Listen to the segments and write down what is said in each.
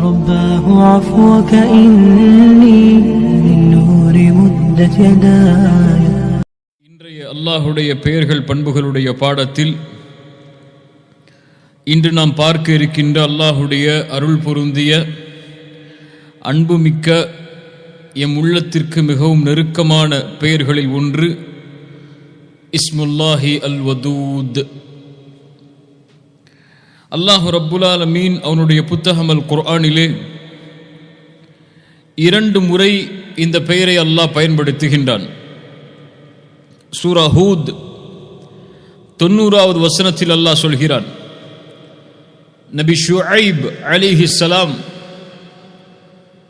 رباه عفوك إني للنور مدت يداي. இன்றைய அல்லாஹுடைய பெயர்கள் பண்புகளுடைய பாடத்தில் இன்று நாம் பார்க்க இருக்கின்ற அல்லாஹுடைய அருள் பொருந்திய அன்புமிக்க எம் உள்ளத்திற்கு மிகவும் நெருக்கமான பெயர்களில் ஒன்று இஸ்முல்லாஹி அல் வதூத். அல்லாஹு ரப்புல் ஆலமீன் அவனுடைய புத்தகம் அல் குர்ஆனிலே 2 முறை இந்த பெயரை அல்லாஹ் பயன்படுத்துகின்றான். சூரா ஹூத் 90வது வசனத்தில் அல்லாஹ் சொல்கிறான், நபி ஷுஐப் அலைஹிஸ்ஸலாம்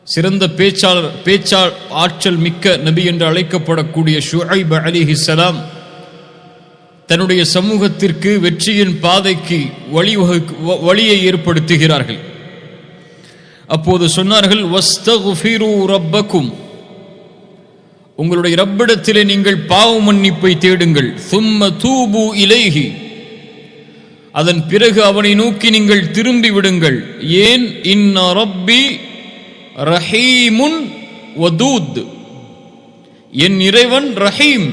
சிறந்த பேச்சாளர் ஆற்றல் மிக்க நபி என்று அழைக்கப்படக்கூடிய ஷுஐப் அலைஹிஸ்ஸலாம் தன்னுடைய சமூகத்திற்கு வெற்றியின் பாதைக்கு வழியை ஏற்படுத்துகிறார்கள். அப்போது சொன்னார்கள், வஸ்தக்ஃபிரு ரப்பக்கும், உங்களுடைய ரப்பிடத்திலே நீங்கள் பாவ மன்னிப்பை தேடுங்கள். சும்ம தூபு இலைஹி, அதன் பிறகு அவனை நோக்கி நீங்கள் திரும்பி விடுங்கள். ஏன்? இன்ன ரப்பி ரஹீமுன் வதூத், என் இறைவன் ரஹீம்.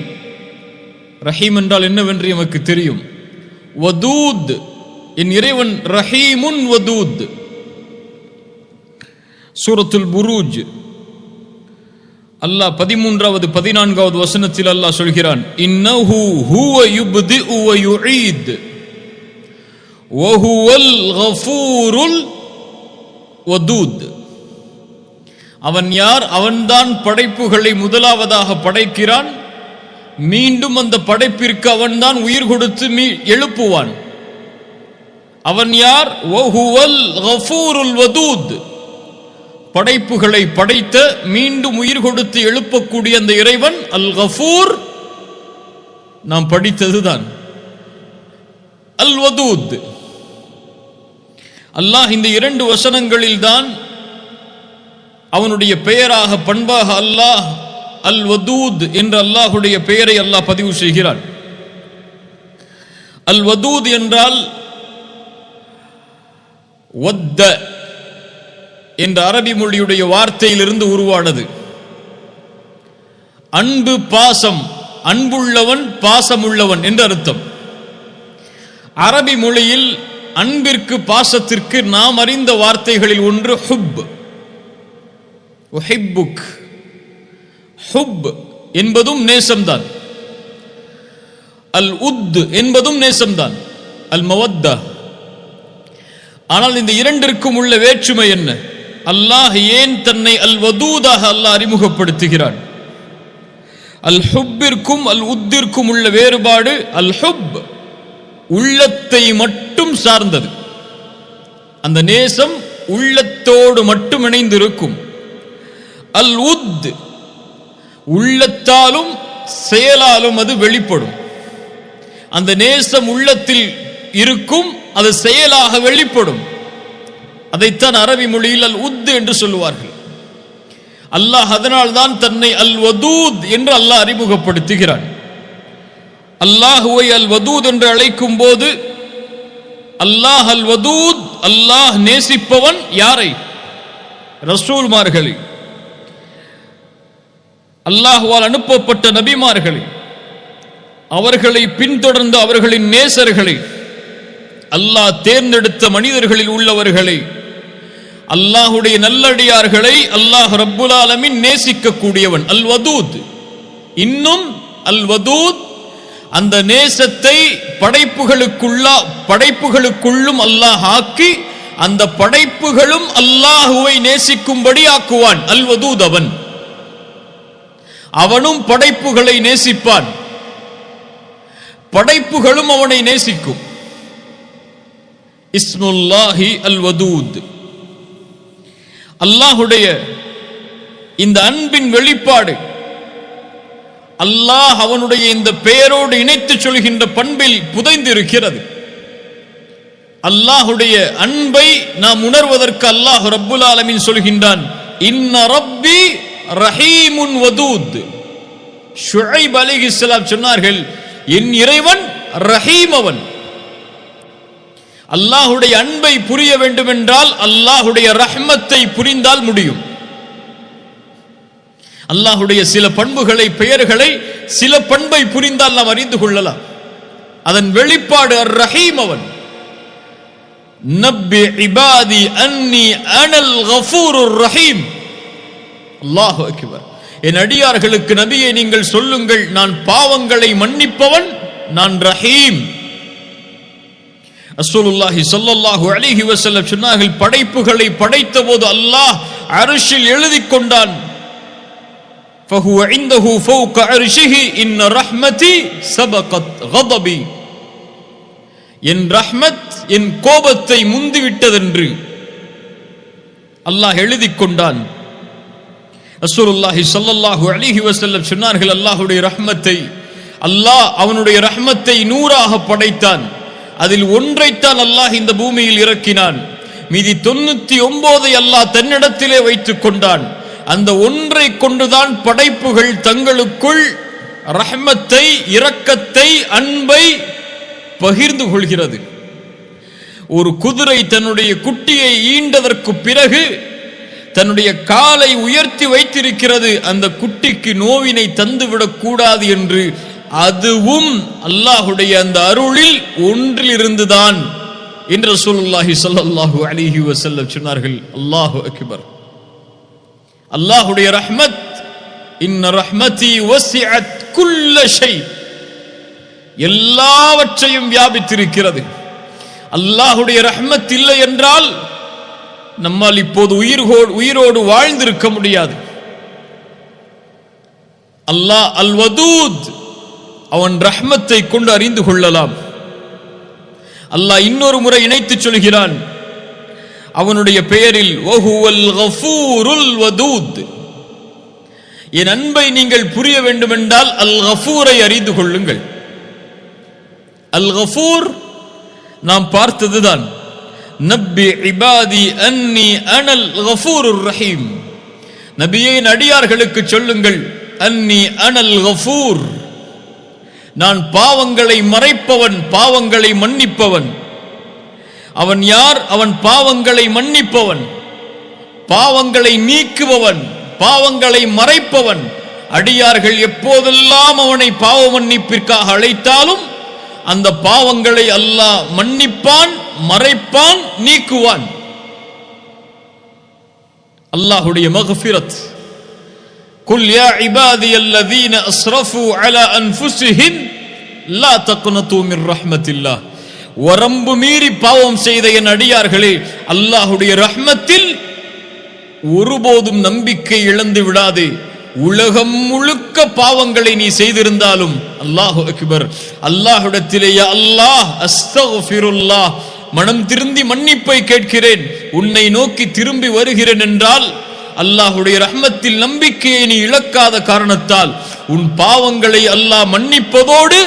ரஹீம் என்றால் என்னவென்று எமக்கு தெரியும். வதூத், என் இறைவன் ரஹீமுன் வதூத். சூரத்துல் புரூஜ் அல்லாஹ் 13வது 14வது வசனத்தில் அல்லாஹ் சொல்கிறான், இன்னஹு ஹுவ யுப்திஉ வ யுஈத் வ ஹுவல் கஃபூருல் வதூத். அவன் யார்? அவன்தான் படைப்புகளை முதலாவதாக படைக்கிறான், மீண்டும் அந்த படைப்பிற்கு அவன்தான் உயிர் கொடுத்து எழுப்புவான். அவன் யார்? வஹுவல் கஃபூருல் வதூத், படைப்புகளை படைத்த மீண்டும் உயிர் கொடுத்து எழுப்பக்கூடிய அந்த இறைவன் அல் கஃபூர். நாம் படித்ததுதான் அல் வதூத். அல்லாஹ் இந்த 2 வசனங்களில் தான் அவனுடைய பெயராக பண்பாக அல்லாஹ் அல் வதூத் என்ற அல்லாஹுடைய பெயரை அல்லாஹ் பதிவு செய்கிறான். அல் வதூத் என்றால் வத்த என்ற அரபி மொழியுடைய வார்த்தையிலிருந்து உருவானது. அன்பு, பாசம், அன்புள்ளவன், பாசமுள்ளவன் என்று அர்த்தம். அரபி மொழியில் அன்பிற்கு பாசத்திற்கு நாம் அறிந்த வார்த்தைகளில் ஒன்று ஹுப். உஹிப்புக், ஹுப் என்பதும் நேசம்தான். அல் உத் என்பதும் நேசம்தான், அல் மவத்தா. ஆனால் இந்த 2ற்கும் உள்ள வேற்றுமை என்ன? அல்லாஹ் ஏன் தன்னை அல் வதூதாக அல்லாஹ் அறிமுகப்படுத்துகிறான்? அல் ஹுப்பிற்கும் அல் உத்திற்கும் உள்ள வேறுபாடு, அல் ஹுப் உள்ளத்தை மட்டும் சார்ந்தது. அந்த நேசம் உள்ளத்தோடு மட்டும் இணைந்திருக்கும். அல் உத் உள்ளத்தாலும் செயலாலும் அது வெளிப்படும். அந்த நேசம் உள்ளத்தில் இருக்கும், அது செயலாக வெளிப்படும். அதைத்தான் அரபி மொழியில் அல் உத் என்று சொல்லுவார்கள். அல்லாஹ் அதனால் தான் தன்னை அல் வதூத் என்று அல்லாஹ் அறிமுகப்படுத்துகிறான். அல்லாஹுவை அல் வதூத் என்று அழைக்கும் போது அல்லாஹ் அல் வதூத், அல்லாஹ் நேசிப்பவன் யாரை? ரசூல்மார்களை, அல்லாஹ்வால் அனுப்பப்பட்ட நபிமார்களை, அவர்களை பின்தொடர்ந்த அவர்களின் நேசர்களை, அல்லாஹ் தேர்ந்தெடுத்த மனிதர்களில் உள்ளவர்களை, அல்லாஹுடைய நல்லடியார்களை அல்லாஹ் ரப்புல் ஆலமீன் நேசிக்கக்கூடியவன் அல் வதூத். இன்னும் அல் வதூத் அந்த நேசத்தை படைப்புகளுக்குள்ளும் அல்லாஹ் ஆக்கி அந்த படைப்புகளும் அல்லாஹுவை நேசிக்கும்படி ஆக்குவான். அல் வதூத் அவன், அவனும் படைப்புகளை நேசிப்பான், படைப்புகளும் அவனை நேசிக்கும். இஸ்முல்லாஹி அல் வதூத், அல்லாஹுடைய இந்த அன்பின் வெளிப்பாடு. அல்லாஹ் அவனுடைய இந்த பெயரோடு இணைத்து சொல்கின்ற பண்பில் புதைந்திருக்கிறது. அல்லாஹுடைய அன்பை நாம் உணர்வதற்கு அல்லாஹ் ரப்புல் ஆலமீன் சொல்கின்றான், இன்ன ரப்பி ரஹீமுன் வதூத். ஷுஐப் அலைஹிஸ்ஸலாம் சொன்னார்கள், என் இறைவன் ரஹீம் அவன். அல்லாஹுடைய அன்பை புரிய வேண்டும் என்றால் அல்லாஹுடைய ரஹ்மத்தை புரிந்தால் முடியும். அல்லாஹுடைய சில பண்புகளை, பெயர்களை, சில பண்பை புரிந்தால் நாம் அறிந்து கொள்ளலாம். அதன் வெளிப்பாடு அர் ரஹீம். அவன் நப்பி இபாதி அன்னி அனல் கஃபூருர் ரஹீம். அல்லாஹு அக்பர். என் அடியார்களுக்கு நபியே நீங்கள் சொல்லுங்கள், நான் பாவங்களை மன்னிப்பவன், நான் ரஹீம். ரசூலுல்லாஹி ஸல்லல்லாஹு அலைஹி வஸல்லம் சொன்னார்கள், படைப்புகளை படைத்த போது அல்லாஹ் அர்ஷில் எழுதிக் கொண்டான், ஃபஹுவ இன்தஹு ஃபௌக அர்ஷிஹி இன்ன ரஹ்மதி சபகத் கதபி. என் ரஹ்மத் என் கோபத்தை முந்திவிட்டதென்று அல்லாஹ் எழுதிக் கொண்டான். ரசூலுல்லாஹி ஸல்லல்லாஹு அலைஹி வஸல்லம் சொன்னார்கள், அல்லாஹ்வுடைய ரஹ்மத்தை அல்லாஹ் அவனுடைய ரஹ்மத்தை 100ஆக படைத்தான். அதில் ஒன்றைத்தான் அல்லாஹ் இந்த பூமியில் இறக்கினான். மீதி 99 அல்லாஹ் தன்னிடத்திலே வைத்துக் கொண்டான். அந்த ஒன்றை கொண்டுதான் படைப்புகள் தங்களுக்குள் ரஹ்மத்தை, இரக்கத்தை, அன்பை பகிர்ந்து கொள்கிறது. ஒரு குதிரை தன்னுடைய குட்டியை ஈண்டதற்கு பிறகு தன்னுடைய காலை உயர்த்தி வைத்திருக்கிறது, அந்த குட்டிக்கு நோவினை தந்துவிடக் கூடாது என்று. அதுவும் அல்லாஹுடைய அந்த அருளில் ஒன்றில் இருந்துதான் என்று ரசூலுல்லாஹி ஸல்லல்லாஹு அலைஹி வஸல்லம் சொன்னார்கள். அல்லாஹு அக்பர். அல்லாஹுடைய ரஹ்மத், இன்ன ரஹ்மதி வஸிஅத் குல்ல ஷை, எல்லாவற்றையும் வியாபித்திருக்கிறது. அல்லாஹுடைய ரஹ்மத் இல்லை என்றால் நம்மால் இப்போது உயிரோடு வாழ்ந்திருக்க முடியாது. அல்லாஹ் அல் வதூத், அவன் ரஹ்மத்தை கொண்டு அறிந்து கொள்ளலாம். அல்லாஹ் இன்னொரு முறை இணைத்து சொல்கிறான் அவனுடைய பெயரில், வஹுவல் கஃபூருல் வதூத். என் அன்பை நீங்கள் புரிய வேண்டும் என்றால் அல் கஃபூரை அறிந்து கொள்ளுங்கள். அல் கஃபூர் நாம் பார்த்ததுதான். நப்பி இபாதி அன்னி அனல் கஃபூருர் ரஹீம். நபியே அடியார்களுக்கு சொல்லுங்கள், அன்னி அனல் கஃபூர், நான் பாவங்களை மறைப்பவன், பாவங்களை மன்னிப்பவன். அவன் யார்? அவன் பாவங்களை மன்னிப்பவன், பாவங்களை நீக்குபவன், பாவங்களை மறைப்பவன். அடியார்கள் எப்போதெல்லாம் அவனை பாவ மன்னிப்பிற்காக அழைத்தாலும் அந்த பாவங்களை அல்லாஹ் மன்னிப்பான், மறைப்பான், நீக்குவான். அல்லாஹுடைய மக்ஃபிரத். குல் யா இபாதியல்லதீன அஸ்ரஃபு அலா அன்ஃபுஸிஹிம் லா தக்னது மிர் ரஹ்மத்தில்லாஹ். வரம்பு மீறி பாவம் செய்த என் அடியார்களே, அல்லாஹுடைய ரஹ்மத்தில் ஒருபோதும் நம்பிக்கை இழந்து விடாதே. உலகம் முழுக்க பாவங்களை நீ செய்திருந்தாலும், அல்லாஹு அக்பர், அல்லாஹ்விடத்திலே யா அல்லாஹ் அஸ்தக்ஃபிருல்லாஹ், மனம் திருந்தி மன்னிப்பை கேட்கிறேன், உன்னை நோக்கி திரும்பி வருகிறேன் என்றால், அல்லாஹுடைய ரஹ்மத்தில் நம்பிக்கையை நீ இழக்காத காரணத்தால் உன் பாவங்களை அல்லாஹ் மன்னிப்பதோடு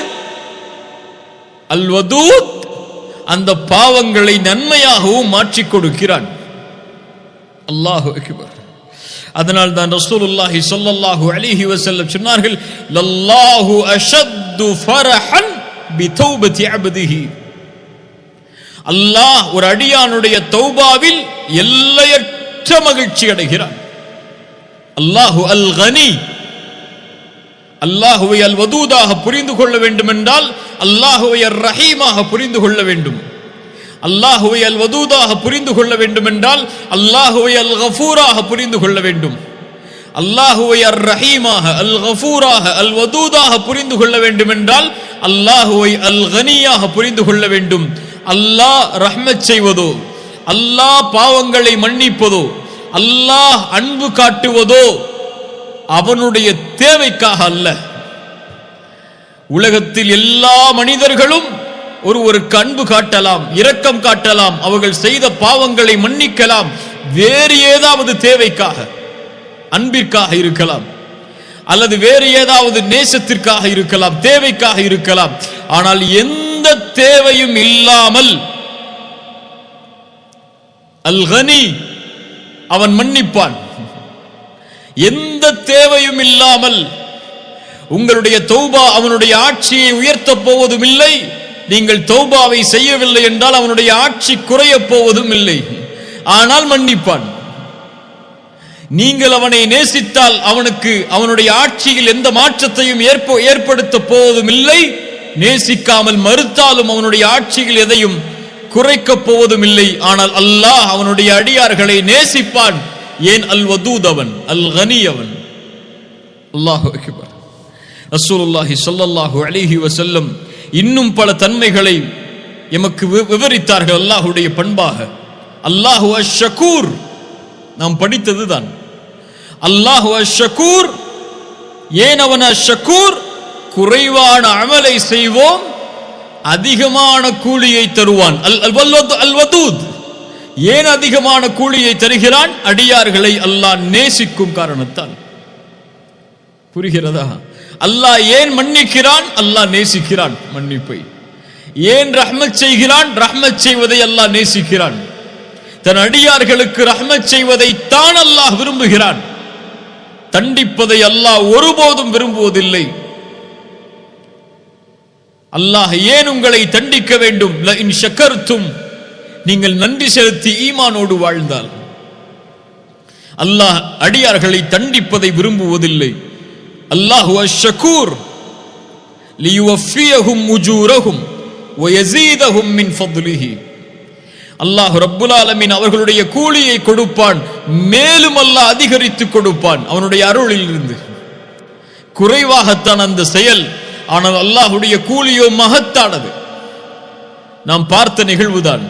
அல் வதூத், அந்த பாவங்களை நன்மையாகவும் மாற்றிக் கொடுக்கிறான். அல்லாஹு அக்பர். அதனால் தான் ரசூலுல்லாஹி ஸல்லல்லாஹு அலைஹி வஸல்லம் சொன்னார்கள், லல்லாஹு அஷத்து ஃபரஹன் பிதௌபதி அப்திஹி. அல்லாஹ் ஒரு அடியானுடைய தௌபாவில் எல்லையற்ற மகிழ்ச்சி அடைகிறான். அல்லாஹு அல் கனி. அல்லாஹுவை அல் வதூதாக புரிந்து கொள்ள வேண்டும் என்றால் அல்லாஹுவை அர் ரஹீமாக புரிந்து கொள்ள வேண்டும். அல்லாஹுவை அல் வதூதாக புரிந்து கொள்ள வேண்டும் என்றால் அல்லாஹுவை அல் கஃபூராக புரிந்து கொள்ள வேண்டும். அல்லாஹுவை அர் ரஹீமாக, அல் கஃபூராக, அல் வதூதாக புரிந்து கொள்ள வேண்டும் என்றால் அல்லாஹுவை அல் கனியாக புரிந்து கொள்ள வேண்டும். அல்லாஹ் ரஹ்மத் செய்வதோ, அல்லாஹ் பாவங்களை மன்னிப்பதோ, அல்லாஹ் அன்பு காட்டுவதோ அவனுடைய தேவைக்காக அல்ல. உலகத்தில் எல்லா மனிதர்களும் ஒருவருக்கு அன்பு காட்டலாம், இரக்கம் காட்டலாம், அவர்கள் செய்த பாவங்களை மன்னிக்கலாம், வேறு ஏதாவது தேவைக்காக, அன்பிற்காக இருக்கலாம், அல்லது வேறு ஏதாவது நேசத்திற்காக இருக்கலாம், தேவைக்காக இருக்கலாம். ஆனால் எந்த தேவையும் இல்லாமல் அல் கனி, அவன் மன்னிப்பான். எந்த தேவையும் இல்லாமல் உங்களுடைய தௌபா அவனுடைய ஆட்சியை உயர்த்தப் போவதும் இல்லை, நீங்கள் தௌபாவை செய்யவில்லை என்றால் அவனுடைய ஆட்சி குறையப் போவதும் இல்லை, ஆனால் மன்னிப்பான். நீங்கள் அவனை நேசித்தால் அவனுக்கு அவனுடைய ஆட்சியில் எந்த மாற்றத்தையும் ஏற்படுத்த போவதும் இல்லை, நேசிக்காமல் மறுத்தாலும் அவனுடைய ஆட்சியில் எதையும் குறைக்கப் போவதும் இல்லை. ஆனால் அல்லாஹ் அவனுடைய அடியார்களை நேசிப்பான். ஏன்? அல் வதூத் அவன், அல் கனி அவன். அல்லாஹு அக்பர். ரசூலுல்லாஹி ஸல்லல்லாஹு அலைஹி வஸல்லம் இன்னும் பல தன்மைகளை எமக்கு விவரித்தார்கள் அல்லாஹுடைய பண்பாக. அல்லாஹு அஷ்-ஷகூர், நாம் படித்ததுதான். அல்லாஹு அஷ்-ஷகூர். ஏன் அவன் அஷ்-ஷகூர்? குறைவான அமலை செய்வோம், அதிகமான கூலியை தருவான். அல் வதூத். ஏன் அதிகமான கூலியை தருகிறான்? அடியார்களை அல்லாஹ் நேசிக்கும் காரணத்தால். புரிகிறதா? அல்லாஹ் ஏன் மன்னிக்கிறான்? அல்லாஹ் நேசிக்கிறான் மன்னிப்பை. ஏன் ரஹ்மத் செய்கிறான்? ரஹ்மத் செய்வதை அல்லாஹ் நேசிக்கிறான். தன் அடியார்களுக்கு ரஹ்மத் செய்வதை தான் அல்லாஹ் விரும்புகிறான். தண்டிப்பதை அல்லாஹ் ஒருபோதும் விரும்புவதில்லை. அல்லாஹ் ஏன் உங்களை தண்டிக்க வேண்டும்? ல இன் ஷக்கர்தும், நீங்கள் நன்றி செலுத்தி ஈமானோடு வாழ்ந்தால். அல்லாஹ் அடியார்களை தண்டிப்பதை விரும்புவதில்லை. அல்லாஹு அஷ்-ஷகூர் லியுவஃபியஹும் உஜூரஹும் வயஸீதஹும் மின் ஃபத்லிஹி. அல்லாஹ் ரப்புல் ஆலமீன் அவர்களுடைய கூலியை கொடுப்பான், மேலும் அல்லாஹ் அதிகரித்து கொடுப்பான் அவனுடைய அருளில் இருந்து. குறைவாகத்தான் அந்த செயல், ஆனால் அல்லாஹுடைய கூலியோ மகத்தானது. நாம் பார்த்த நிகழ்வுதான்.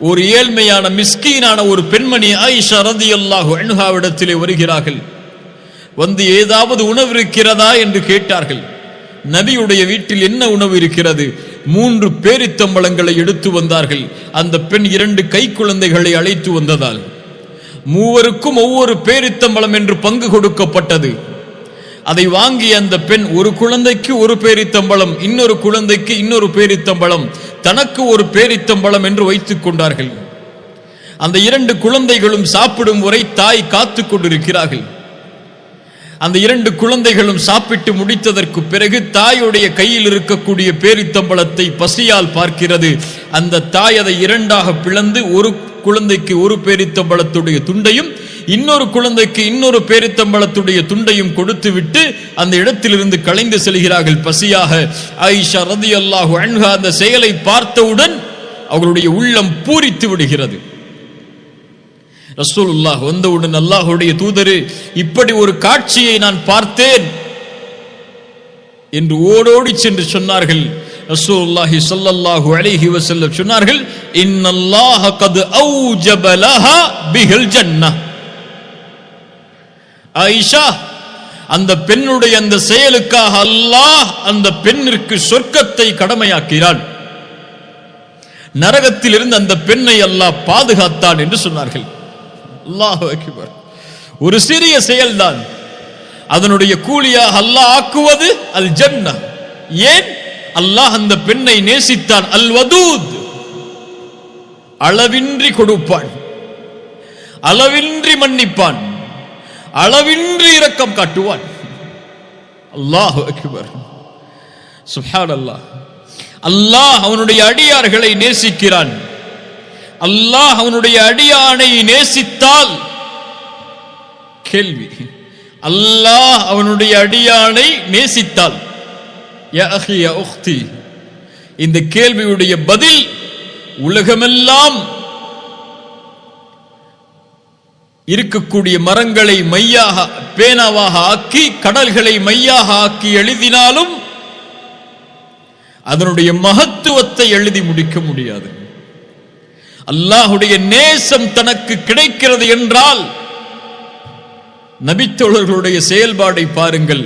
ஒரு ஏழ்மையான மிஸ்கீனான ஒரு பெண்மணி ஆயிஷா ரலியல்லாஹு அன்ஹாவிடத்திலே வருகிறார்கள். வந்து ஏதாவது உணவு இருக்கிறதா என்று கேட்டார்கள். நபியுடைய வீட்டில் என்ன உணவு இருக்கிறது? 3 பேரித்தம்பழங்களை எடுத்து வந்தார்கள். அந்த பெண் 2 கை குழந்தைகளை அழைத்து வந்ததால் மூவருக்கும் ஒவ்வொரு பேரித்தம்பழம் என்று பங்கு கொடுக்கப்பட்டது. அதை வாங்கி அந்த பெண் ஒரு குழந்தைக்கு ஒரு பேரித்தம்பழம், இன்னொரு குழந்தைக்கு இன்னொரு பேரித்தம்பழம், தனக்கு ஒரு பேரித்தம்பழம் என்று வைத்துக் கொண்டார்கள். அந்த 2 குழந்தைகளும் சாப்பிடும் வரை தாய் காத்து கொண்டிருக்கிறார்கள். அந்த 2 குழந்தைகளும் சாப்பிட்டு முடித்ததற்கு பிறகு தாயுடைய கையில் இருக்கக்கூடிய பேரித்தம்பழத்தை பசியால் பார்க்கிறது. அந்த தாய் அதை 2ஆக பிளந்து ஒரு குழந்தைக்கு ஒரு பேரித்தம்பழத்துடைய துண்டையும் இன்னொரு குழந்தைக்கு இன்னொரு பேரித்தம்பழத்துடைய துண்டையும் கொடுத்து விட்டு அந்த இடத்திலிருந்து கலைந்து செல்கிறார்கள் பசியாக. ஆயிஷா ரலியல்லாஹு அன்ஹா அந்த செயலை பார்த்தவுடன் அவர்களுடைய உள்ளம் பூரித்து விடுகிறது. ரசூலுல்லாஹ் வந்தவுடன், அல்லாஹ்வுடைய தூதரே, இப்படி ஒரு காட்சியை நான் பார்த்தேன் என்று ஓடோடி சென்று சொன்னார்கள். ரசூலுல்லாஹி ஸல்லல்லாஹு அலைஹி வஸல்லம் சொன்னார்கள், இன்னல்லாஹ கத் அவ்ஜப லஹா பிஹல் ஜன்னah. ஆயிஷா, அந்த பெண்ணுடைய அந்த செயலுக்காக அல்லாஹ் அந்த பெண்ணிற்கு சொர்க்கத்தை கடமையாக்கிறான், நரகத்தில் இருந்து அந்த பெண்ணை அல்லாஹ் பாதுகாத்தான் என்று சொன்னார்கள். அல்லாஹு அக்பர். ஒரு சிறிய செயல்தான், அதனுடைய கூலியாக அல்லாஹ் ஆக்குவது அல் ஜன்னah. ஏன்? அல்லாஹ் அந்த பெண்ணை நேசித்தான். அல் வதூத், அளவின்றி கொடுப்பான், அளவின்றி மன்னிப்பான், அளவின்றி இரக்கம் காட்டுவான். அல்லாஹு அக்பர். சுப்ஹானல்லாஹ். அல்லாஹ் அவனுடைய அடியார்களை நேசிக்கிறான். அல்லாஹ் அவனுடைய அடியானை நேசித்தால், கேள்வி, அல்லாஹ் அவனுடைய அடியானை நேசித்தால், யா அஹி யா உக்தி, இந்த கேள்வியுடைய பதில் உலகமெல்லாம் இருக்கக்கூடிய மரங்களை மையாக பேனாவாக ஆக்கி கடல்களை மையாக ஆக்கி எழுதினாலும் அதனுடைய மகத்துவத்தை எழுதி முடிக்க முடியாது. அல்லாஹுடைய நேசம் தனக்கு கிடைக்கிறது என்றால், நபித்தோழர்களுடைய செயல்பாடை பாருங்கள்.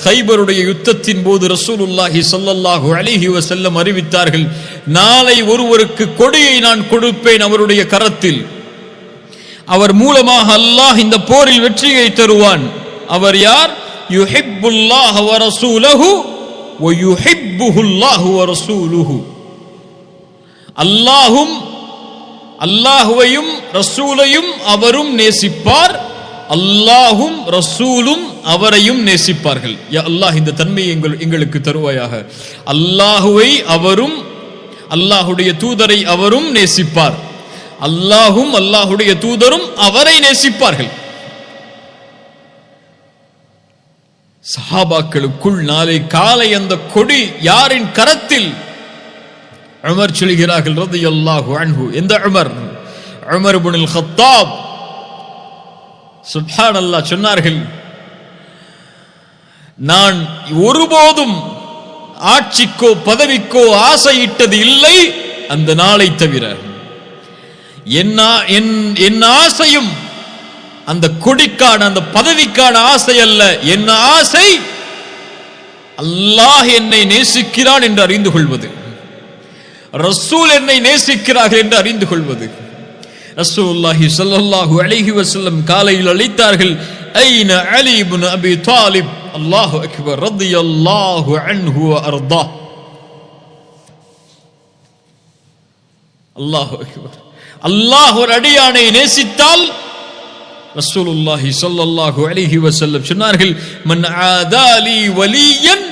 கைபருடைய யுத்தத்தின் போது ரசூலுல்லாஹி ஸல்லல்லாஹு அலைஹி வஸல்லம் அறிவித்தார்கள், நாளை ஒருவருக்கு கொடியை நான் கொடுப்பேன் அவருடைய கரத்தில், அவர் மூலமாக அல்லாஹ் இந்த போரில் வெற்றியை தருவான். அவர் யார்? யுஹிப்புல்லாஹ வ ரசூலுஹு வ யுஹிப்புஹுல்லாஹு வ ரசூலுஹு. அல்லாஹும் அல்லாஹுவையும் ரசூலையும் அவரும் நேசிப்பார், அல்லாஹும் ரசூலும் அவரையும் நேசிப்பார்கள். யா அல்லாஹ், இந்த தன்மையை எங்களுக்கு தருவாயாக. அல்லாஹுவை அவரும் அல்லாஹுடைய தூதரை அவரும் நேசிப்பார், அல்லாஹும் அல்லாஹுடைய தூதரும் அவரை நேசிப்பார்கள். சஹாபாக்களுக்குள் நாளை காலை அந்த கொடி யாரின் கரத்தில்? உமர் சொல்கிறார்கள் ரலியல்லாஹு அன்ஹு. எந்த உமர்? உமர் இப்னுல் கத்தாப். சுப்ஹானல்லாஹ். சொன்னார்கள், நான் ஒருபோதும் ஆட்சிக்கோ பதவிக்கோ ஆசையிட்டது இல்லை அந்த நாளை தவிர. என் ஆசையும் அந்த கொடிக்கான அந்த பதவிக்கான ஆசை அல்ல. என் ஆசை அல்லாஹ் என்னை நேசிக்கிறான் என்று அறிந்து கொள்வது, ரசூல் என்னை நேசிக்கிறார்கள் என்று அறிந்து கொள்வது. ரசூலுல்லாஹி ஸல்லல்லாஹு அலைஹி வஸல்லம் காலையில் அழைத்தார்கள், ஐன அலி இப்னு அபி தாலிப். அல்லாஹு அக்பர். ரலியல்லாஹு அன்ஹு வ அர்தா. அல்லாஹு அக்பர். அல்லாஹ் ஒரு அடியானை நேசித்தால் ரசூலுல்லாஹி ஸல்லல்லாஹு அலைஹி வஸல்லம் சொன்னார்கள், மன் ஆதாலி வலியன்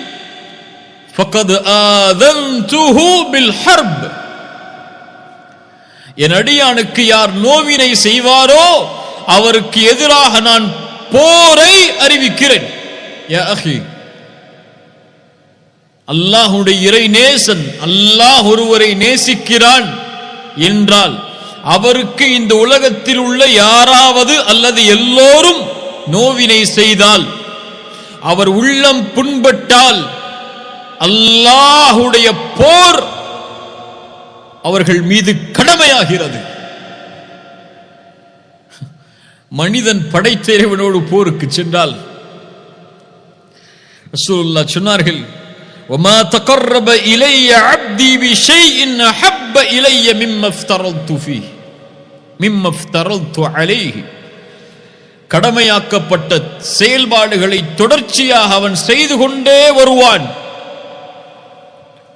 ஃபகத் ஆதன்துஹு பில் ஹர்ப். என் அடியானுக்கு யார் நோவினை செய்வாரோ அவருக்கு எதிராக நான் போரை அறிவிக்கிறேன். யா அஹி, அல்லாஹ்வுடைய இறை நேசன், அல்லாஹ் ஒருவரை நேசிக்கிறான் என்றால் அவருக்கு இந்த உலகத்தில் உள்ள யாராவது அல்லது எல்லோரும் நோவினை செய்தால், அவர் உள்ளம் புண்பட்டால், அல்லாஹ்வுடைய போர் அவர்கள் மீது கடமையாகிறது. மனிதன் படைத்த இறைவனோடு போருக்கு சென்றால் ரசூலுல்லாஹ் சொன்னார்கள், وما تقرب الي عبدي بشيء احب الي مما افترضت عليه. கடமையாக்கப்பட்ட செயல்பாடுகளை தொடர்ச்சியாக அவன் செய்து கொண்டே வருவான்.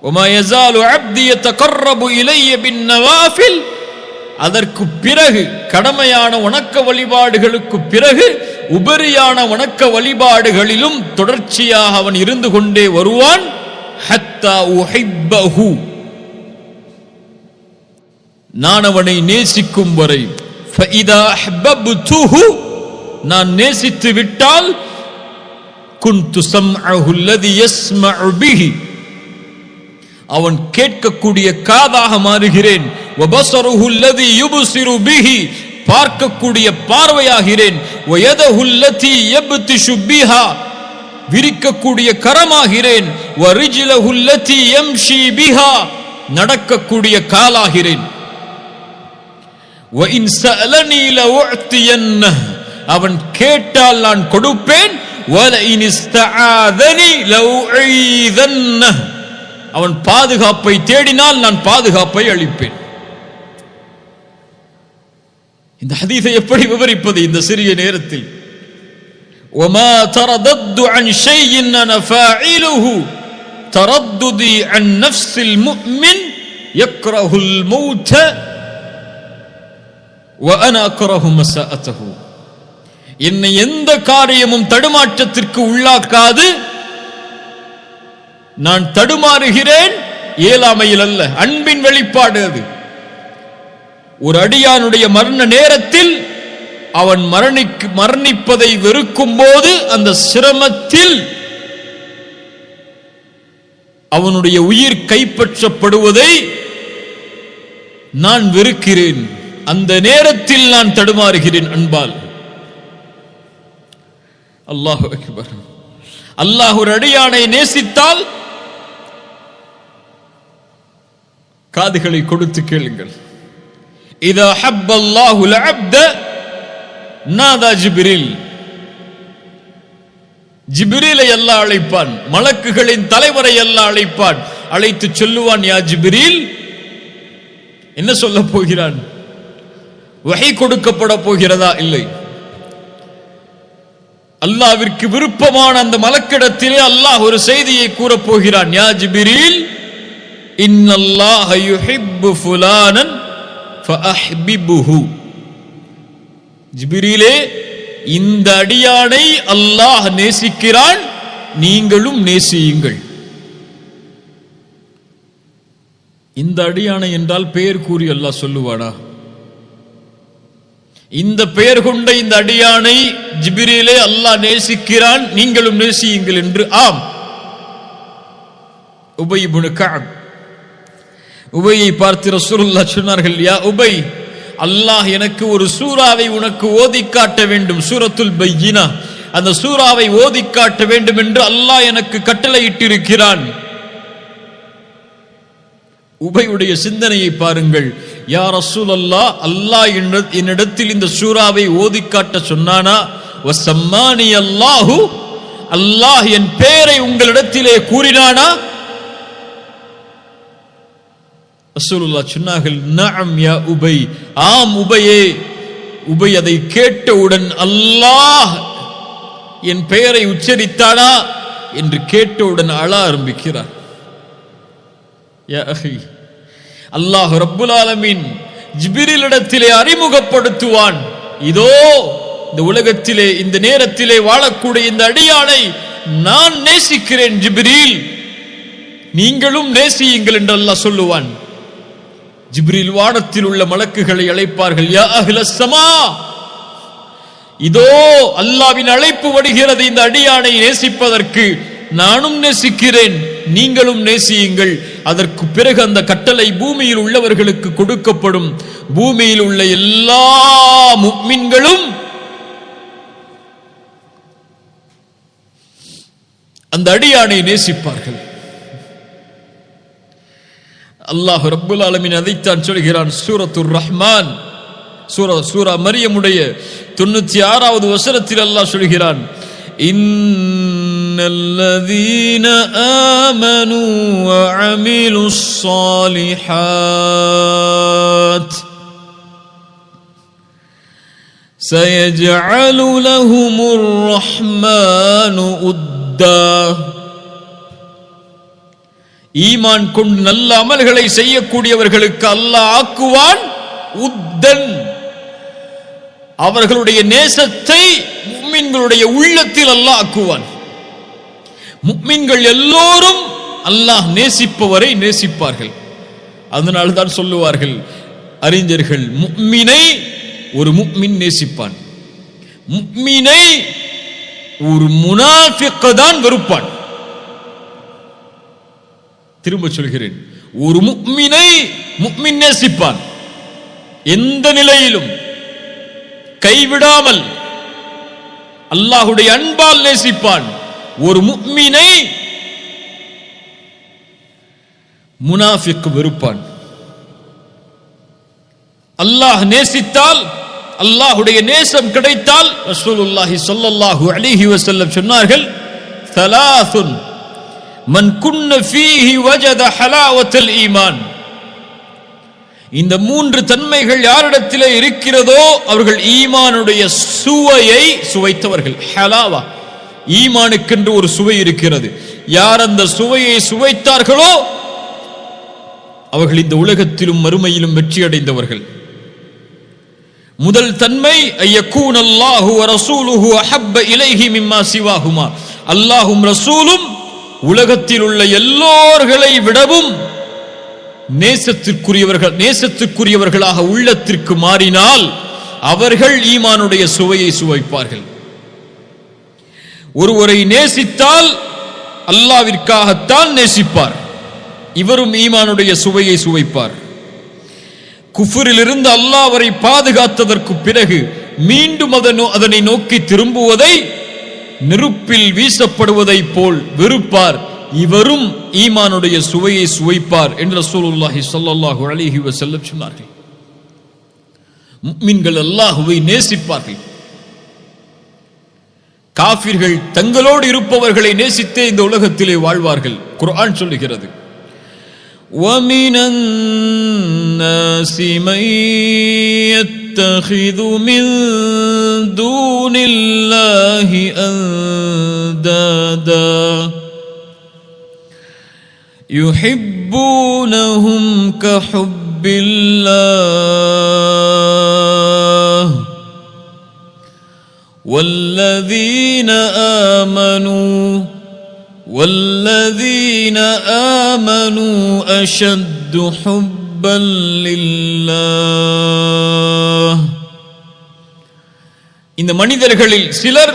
وما يزال عبدي يتقرب الي بالنوافل. அதற்கு பிறகு கடமையான வணக்க வழிபாடுகளுக்கு பிறகு உபரியான வணக்க வழிபாடுகளிலும் தொடர்ச்சியாக அவன் இருந்து கொண்டே வருவான். ஹத்தா உஹிப்பஹு. நான் அவனை நேசிக்கும் வரை. ஃபஇதா அஹ்பப்துஹு. நான் நேசித்து விட்டால் குன்து ஸம்அஹு அல்லதி யஸ்மஉ பிஹி. அவன் கேட்கக்கூடிய காதாக மாறுகிறேன். வபஸருஹு அல்லதி யுப்ஸிரு பிஹி. பார்க்கக்கூடிய பார்வையாகிறேன். வயதஹு அல்லதி யப்திஷு பிஹா. விரிக்கக்கூடிய கரமாகிறேன். வரிஜ்லஹு அல்லதி யம்ஷி பிஹா. நடக்கக்கூடிய காலாகிறேன். வஇன் ஸஅலனி லஉஅதியன்னஹு. அவன் கேட்டால் நான் கொடுப்பேன். வலஇன் இஸ்தஆதனி லஉஈதன்னஹு. அவன் பாதுகாப்பை தேடினால் நான் பாதுகாப்பை அளிப்பேன். இந்த ஹதீஸை எப்படி விவரிப்பது இந்த சிறிய நேரத்தில்? وما تردد عن شيء انا فاعله ترددي عن نفس المؤمن يكره الموت وانا اكره مساءته. என்னை எந்த காரியமும் தடுமாற்றத்திற்கு உள்ளாக்காது. நான் தடுமாறுகிறேன் இயலாமையில் அல்ல, அன்பின் வெளிப்பாடு அது. ஒரு அடியானுடைய மரண நேரத்தில் அவன் மரணிப்பதை வெறுக்கும் போது அந்த சிரமத்தில் அவனுடைய உயிர் கைப்பற்றப்படுவதை நான் வெறுக்கிறேன். அந்த நேரத்தில் நான் தடுமாறுகிறேன் அன்பால். அல்லாஹு அக்பர். அல்லாஹ் ஒரு அடியானை நேசித்தால் காதுகளை கொடுத்து கேளுங்கள். இதா ஹப்பல்லாஹுல் அப்த நாதா ஜிப்ரீல். ஜிப்ரீலை அல்லாஹ் அழைப்பான், மலக்குகளின் தலைவரை அல்லாஹ் அழைப்பான். அழைத்து சொல்லுவான், யா ஜிப்ரீல். என்ன சொல்ல போகிறான்? வஹி கொடுக்கப்பட போகிறதா? இல்லை. அல்லாஹ்விற்கு விருப்பமான அந்த மலக்கிடத்திலே அல்லாஹ் ஒரு செய்தியை கூறப் போகிறான். யா ஜிப்ரீல், இன்னல்லாஹ யுஹிப்பு ஃபுலானன் ஃபஅஹ்பிபுஹு. ஜிப்ரீலே, இந்த அடியானை அல்லாஹ் நேசிக்கிறான், நீங்களும் நேசியுங்கள். இந்த அடியானை என்றால் பெயர் கூறி அல்லாஹ் சொல்லுவானா? இந்த பெயர் கொண்ட இந்த அடியானை ஜிப்ரீலே அல்லாஹ் நேசிக்கிறான், நீங்களும் நேசியுங்கள் என்று. ஆம். உபை இப்னு கஅப், உபையை பார்த்து ரசூலுல்லாஹ் சொன்னார்கள், யா உபை, அல்லாஹ் எனக்கு ஒரு சூராவை உனக்கு ஓதி காட்ட வேண்டும், சூரத்துல் பையினா, அந்த சூராவை ஓதி காட்ட வேண்டும் என்று அல்லாஹ் எனக்கு கட்டளையிட்டிருக்கிறான். உபையுடைய சிந்தனையை பாருங்கள். யா ரசூலல்லாஹ், அல்லாஹ் என்னிடத்தில் இந்த சூராவை ஓதி காட்ட சொன்னானா? வஸம்மானி அல்லாஹு, அல்லாஹ் என் பெயரை உங்களிடத்திலே கூறினானா? ரசூலுல்லாஹ் சொன்னார்கள், நஅம் யா உபை, ஆம் உபையே. உபை அதை கேட்டவுடன் அல்லாஹ் என் பெயரை உச்சரித்தானா என்று கேட்டவுடன் அழ ஆரம்பிக்கிறார். யா அஹி, அல்லாஹ் ரப்புல் ஆலமீன் ஜிப்ரீலிடத்திலே அறிமுகப்படுத்துவான், இதோ இந்த உலகத்திலே இந்த நேரத்திலே வாழக்கூடிய இந்த அடியானை நான் நேசிக்கிறேன் ஜிப்ரீல், நீங்களும் நேசியுங்கள் என்று அல்லாஹ் சொல்லுவான். ஜிப்ரீல் வானத்தில் உள்ள மலக்குகளை அழைப்பார்கள், யா அஹ்லஸ் ஸமா, இதோ அல்லாஹ்வின் அழைப்பு வருகிறது இந்த அடியானை நேசிப்பதற்கு, நானும் நேசிக்கிறேன், நீங்களும் நேசியுங்கள். அதற்கு பிறகு அந்த கட்டளை பூமியில் உள்ளவர்களுக்கு கொடுக்கப்படும். பூமியில் உள்ள எல்லா முஃமின்களும் அந்த அடியானை நேசிப்பார்கள். அல்லாஹ் ரப்புல் ஆலமீன் அதைத்தான் சொல்கிறான் சூரத்துர் ரஹ்மான், சூரா மரியமுடைய 96வது வசனத்தில் அல்லாஹ் சொல்கிறான், இன்னல்லதீன ஆமனூ வஅமிலுஸ் ஸாலிஹாத் சயஜஅலு லஹுமுர் ரஹ்மானு உத்தா. ஈமான் கொண்டு நல்ல அமல்களை செய்யக்கூடியவர்களுக்கு அல்லாஹ் ஆக்குவான் உத்தன், அவர்களுடைய நேசத்தை முஃமின்களுடைய உள்ளத்தில் அல்லாஹ் ஆக்குவான். முஃமின்கள் எல்லோரும் அல்லாஹ் நேசிப்பவரை நேசிப்பார்கள். அதனால் தான் சொல்லுவார்கள் அறிஞர்கள், முஃமினை ஒரு முஃமின் நேசிப்பான், முஃமினை ஒரு முனாஃபிக் தான் வெறுப்பான். திரும்ப சொல்கிறேன், ஒரு முஃமினை முஃமின் நேசிப்பான், எந்த நிலையிலும் கைவிடாமல் அல்லாஹ்வுடைய அன்பால் நேசிப்பான். ஒரு முஃமினை முனாஃபிக் வெறுப்பான். அல்லாஹ் நேசித்தால், அல்லாஹ்வுடைய நேசம் கிடைத்தால், ரசூலுல்லாஹி ஸல்லல்லாஹு அலைஹி வஸல்லம் சொன்னார்கள், ஸலாசுன் மன் குன்ன ஃபீஹி வஜத ஹலாவத்துல் ஈமான். இந்த 3 தன்மைகள் யாரிடத்திலே இருக்கிறதோ அவர்கள் ஈமானுடைய சுவையை சுவைத்தவர்கள். ஹலாவா, ஈமானுக்கென்று ஒரு சுவை இருக்கிறது. யார் அந்த சுவையை சுவைத்தார்களோ அவர்கள் இந்த உலகத்திலும் மறுமையிலும் வெற்றி அடைந்தவர்கள். முதல் தன்மை ஐயக்கூன் அல்லாஹு வ ரசூலுஹு அஹப்ப இலைஹி மிம்மா சிவாஹுமா, அல்லாஹும் ரசூலும் உலகத்தில் உள்ள எல்லோர்களை விடவும் நேசத்திற்குரியவர்களாக உள்ளத்திற்கு மாறினால் அவர்கள் ஈமானுடைய சுவையை சுவைப்பார்கள். ஒருவரை நேசித்தால் அல்லாஹ்விற்காகத்தான் நேசிப்பார், இவரும் ஈமானுடைய சுவையை சுவைப்பார். குஃப்ரிலிருந்து அல்லாஹ் அவரை பாதுகாத்ததற்கு பிறகு மீண்டும் அதனை நோக்கி திரும்புவதை நெருப்பில் வீசப்படுவதை போல் வெறுப்பார், இவரும் ஈமானுடைய சுவையை சுவைப்பார் என்று ரசூலுல்லாஹி ஸல்லல்லாஹு அலைஹி வஸல்லம் சொன்னார்கள். முஃமின்கள் அல்லாஹ்வை நேசிப்பார்கள். காஃபிர்கள் தங்களோடு இருப்பவர்களை நேசித்தே இந்த உலகத்திலே வாழ்வார்கள். குர்ஆன் சொல்லுகிறது, وَمِنَ النَّاسِ مَن يَتَّخِذُ مِن دُونِ اللَّهِ أَندَادًا يُحِبُّونَهُمْ كَحُبِّ اللَّهِ وَالَّذِينَ آمَنُوا أشد அஷத்து ஹுப்பன் லில்லாஹ். இந்த மனிதர்களில் சிலர்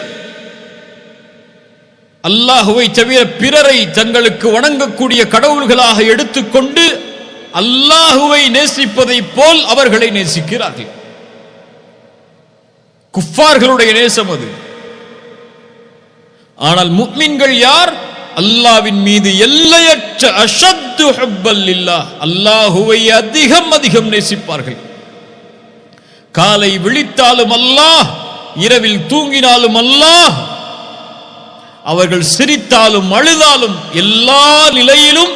அல்லாஹுவை தவிர பிறரை தங்களுக்கு வணங்கக்கூடிய கடவுள்களாக எடுத்துக்கொண்டு அல்லாஹுவை நேசிப்பதை போல் அவர்களை நேசிக்கிறார்கள். குஃபார்களுடைய நேசம் அது. ஆனால் முஃமின்கள் யார்? அல்லாஹ்வின் மீது எல்லையற்ற அஷத்து ஹுப்பல் லில்லாஹ், அல்லாஹுவை அதிகம் அதிகம் நேசிப்பார்கள். காலை விழித்தாலும் அல்லாஹ், இரவில் தூங்கினாலும் அல்லாஹ், அவர்கள் சிரித்தாலும் அழுதாலும் எல்லா நிலையிலும்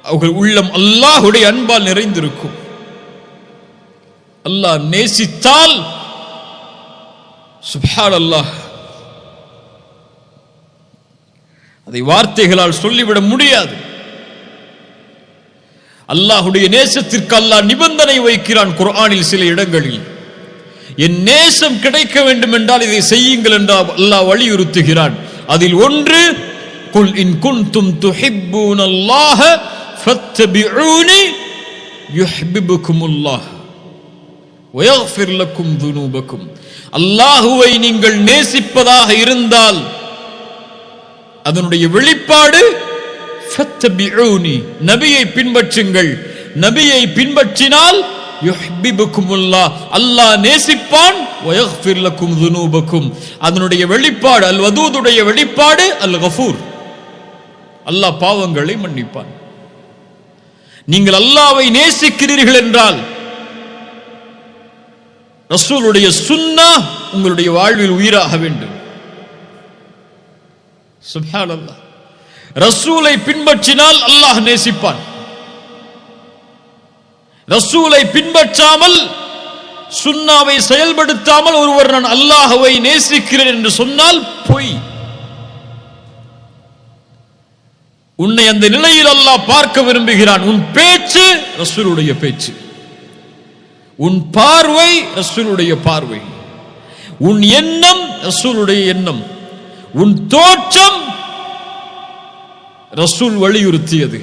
அவர்கள் உள்ளம் அல்லாஹ்வுடைய அன்பால் நிறைந்திருக்கும். அல்லாஹ் நேசித்தால் சுப்ஹானல்லாஹ், அதை வார்த்தைகளால் சொல்லிவிட முடியாது. அல்லாஹ்வுடைய நேசத்திற்கு அல்லாஹ் நிபந்தனை வைக்கிறான் குர்ஆனில் சில இடங்களில். என் நேசம் கிடைக்க வேண்டும் என்றால் இதை செய்யுங்கள் என்று அல்லாஹ் வலியுறுத்துகிறான். அதில் ஒன்று, குல் இன் குன்தும் துஹிப்பூனல்லாஹ ஃபத்தபிஊனி யுஹிப்புகுமுல்லாஹ் வயக்ஃபிர் லக்கும் துனூபக்கும். அல்லாஹ்வை நீங்கள் நேசிப்பதாக இருந்தால் அதனுடைய வெளிப்பாடு ஃபத்தபிஊனி, நபியை பின்பற்றுங்கள். நபியை பின்பற்றினால் யுஹிப்புகுமுல்லாஹ், அல்லாஹ் நேசிப்பான். வயக்ஃபிர் லக்கும் துனூபக்கும், அதனுடைய வெளிப்பாடு அல் வதூதுடைய வெளிப்பாடு அல் கஃபூர், அல்லாஹ் பாவங்களை மன்னிப்பான். நீங்கள் அல்லாஹ்வை நேசிக்கிறீர்கள் என்றால் ரசூலுடைய சுன்னah உங்களுடைய வாழ்வில் உயிராக வேண்டும். சுப்ஹானல்லாஹ், ரசூலை பின்பற்றினால் அல்லாஹ் நேசிப்பான். ரசூலை பின்பற்றாமல் சுன்னாவை செயல்படுத்தாமல் ஒருவர் நான் அல்லாஹ்வை நேசிக்கிறேன் என்று சொன்னால் பொய். உன்னை அந்த நிலையில் அல்லாஹ் பார்க்க விரும்புகிறான். உன் பேச்சு ரசூலுடைய பேச்சு, உன் பார்வை ரசூலுடைய பார்வை, உன் எண்ணம் ரசூலுடைய எண்ணம், உன் தோற்றம் ரசூல் வலியுறுத்தியது,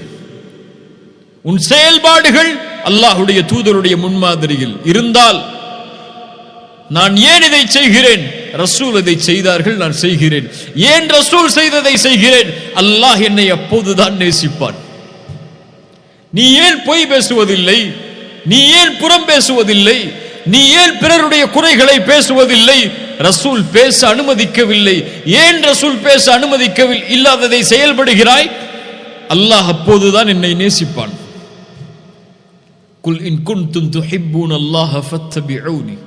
உன் செயல்பாடுகள் அல்லாஹ்வுடைய தூதருடைய முன்மாதிரியில் இருந்தால் நான் ஏன் இதை செய்கிறேன்? ரசூல் இதை செய்தார்கள், நான் செய்கிறேன். ஏன் ரசூல் செய்ததை செய்கிறேன்? அல்லாஹ் என்னை அப்போதுதான் நேசிப்பான். நீ ஏன் பொய் பேசுவதில்லை? நீ ஏன் புறம் பேசுவதில்லை? நீ ஏன் பிறருடைய குறைகளை பேசுவதில்லை? ரசூல் பேச அனுமதிக்கவில்லை. ஏன் ரசூல் பேச அனுமதிக்கவில்லை இல்லாததை செயல்படுகிறாய்? அல்லாஹ் அப்போதுதான் என்னை நேசிப்பான். குல் இன் குன்தும் துஹிப்பூனல்லாஹ ஃபத்தபிஊனி.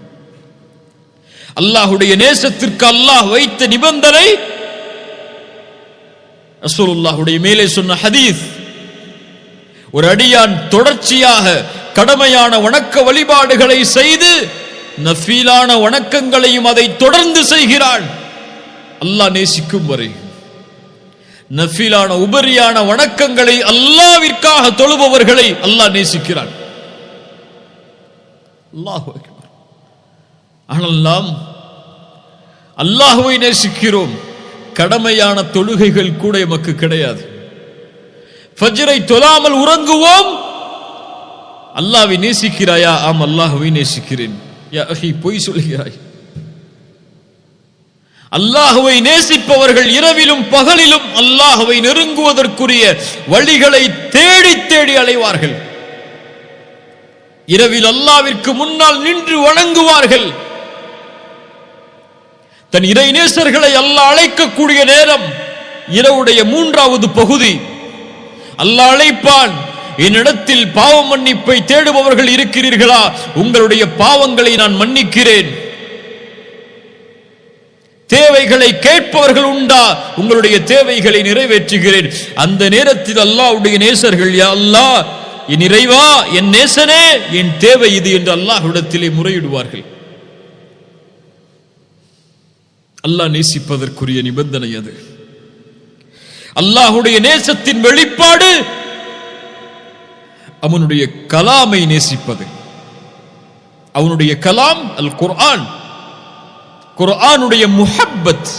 அல்லாஹ்வுடைய நேசத்திற்கு அல்லாஹ் வைத்த நிபந்தனை ரசூலுல்லாஹ்வுடைய மேலே சொன்ன ஹதீஸ். ஒரு அடியான் தொடர்ச்சியாக கடமையான வணக்க வழிபாடுகளை செய்து நஃபீலான வணக்கங்களையும் அதை தொடர்ந்து செய்கிறான், அல்லாஹ் நேசிக்கும் வரை. நஃபீலான உபரியான வணக்கங்களை அல்லாஹ்விற்காக தொழுபவர்களை அல்லாஹ் நேசிக்கிறான். அல்லாஹு அக்பர். ஆனால் நாம் அல்லாஹ்வை நேசிக்கிறோம், கடமையான தொழுகைகள் கூட எமக்கு கிடையாது. ஃபஜ்ரை தொழாமல் உறங்குவோம். அல்லாஹ்வை நேசிக்கிறாயா? ஆம், அல்லாஹ்வை நேசிக்கிறேன். யா அஹி, பொய் சொல்கிறாய். அல்லாஹ்வை நேசிப்பவர்கள் இரவிலும் பகலிலும் அல்லாஹ்வை நெருங்குவதற்குரிய வழிகளை தேடி தேடி அலைவார்கள். இரவில் அல்லாஹ்விற்கு முன்னால் நின்று வணங்குவார்கள். தன் இறை நேசர்களை அல்லாஹ் அழைக்கக்கூடிய நேரம் இரவுடைய 3வது பகுதி. அல்லாஹ் அழைப்பான், என்னிடத்தில் பாவ மன்னிப்பை தேடுபவர்கள் இருக்கிறீர்களா? உங்களுடைய பாவங்களை நான் மன்னிக்கிறேன். தேவைகளை கேட்பவர்கள் உண்டா? உங்களுடைய தேவைகளை நிறைவேற்றுகிறேன். அந்த நேரத்தில் அல்லாஹ்வுடைய நேசர்கள், யா அல்லாஹ், என் இறைவா, என் நேசனே, என் தேவை இது என்று அல்லாஹ்விடத்திலே முறையிடுவார்கள். அல்லாஹ் நேசிப்பதற்குரிய நிபந்தனை அது. அல்லாஹ்வுடைய நேசத்தின் வெளிப்பாடு அவனுடைய கலாமை நேசிப்பது. அவனுடைய கலாம் அல் குர்ஆன், குர்ஆனுடைய முஹப்பத்.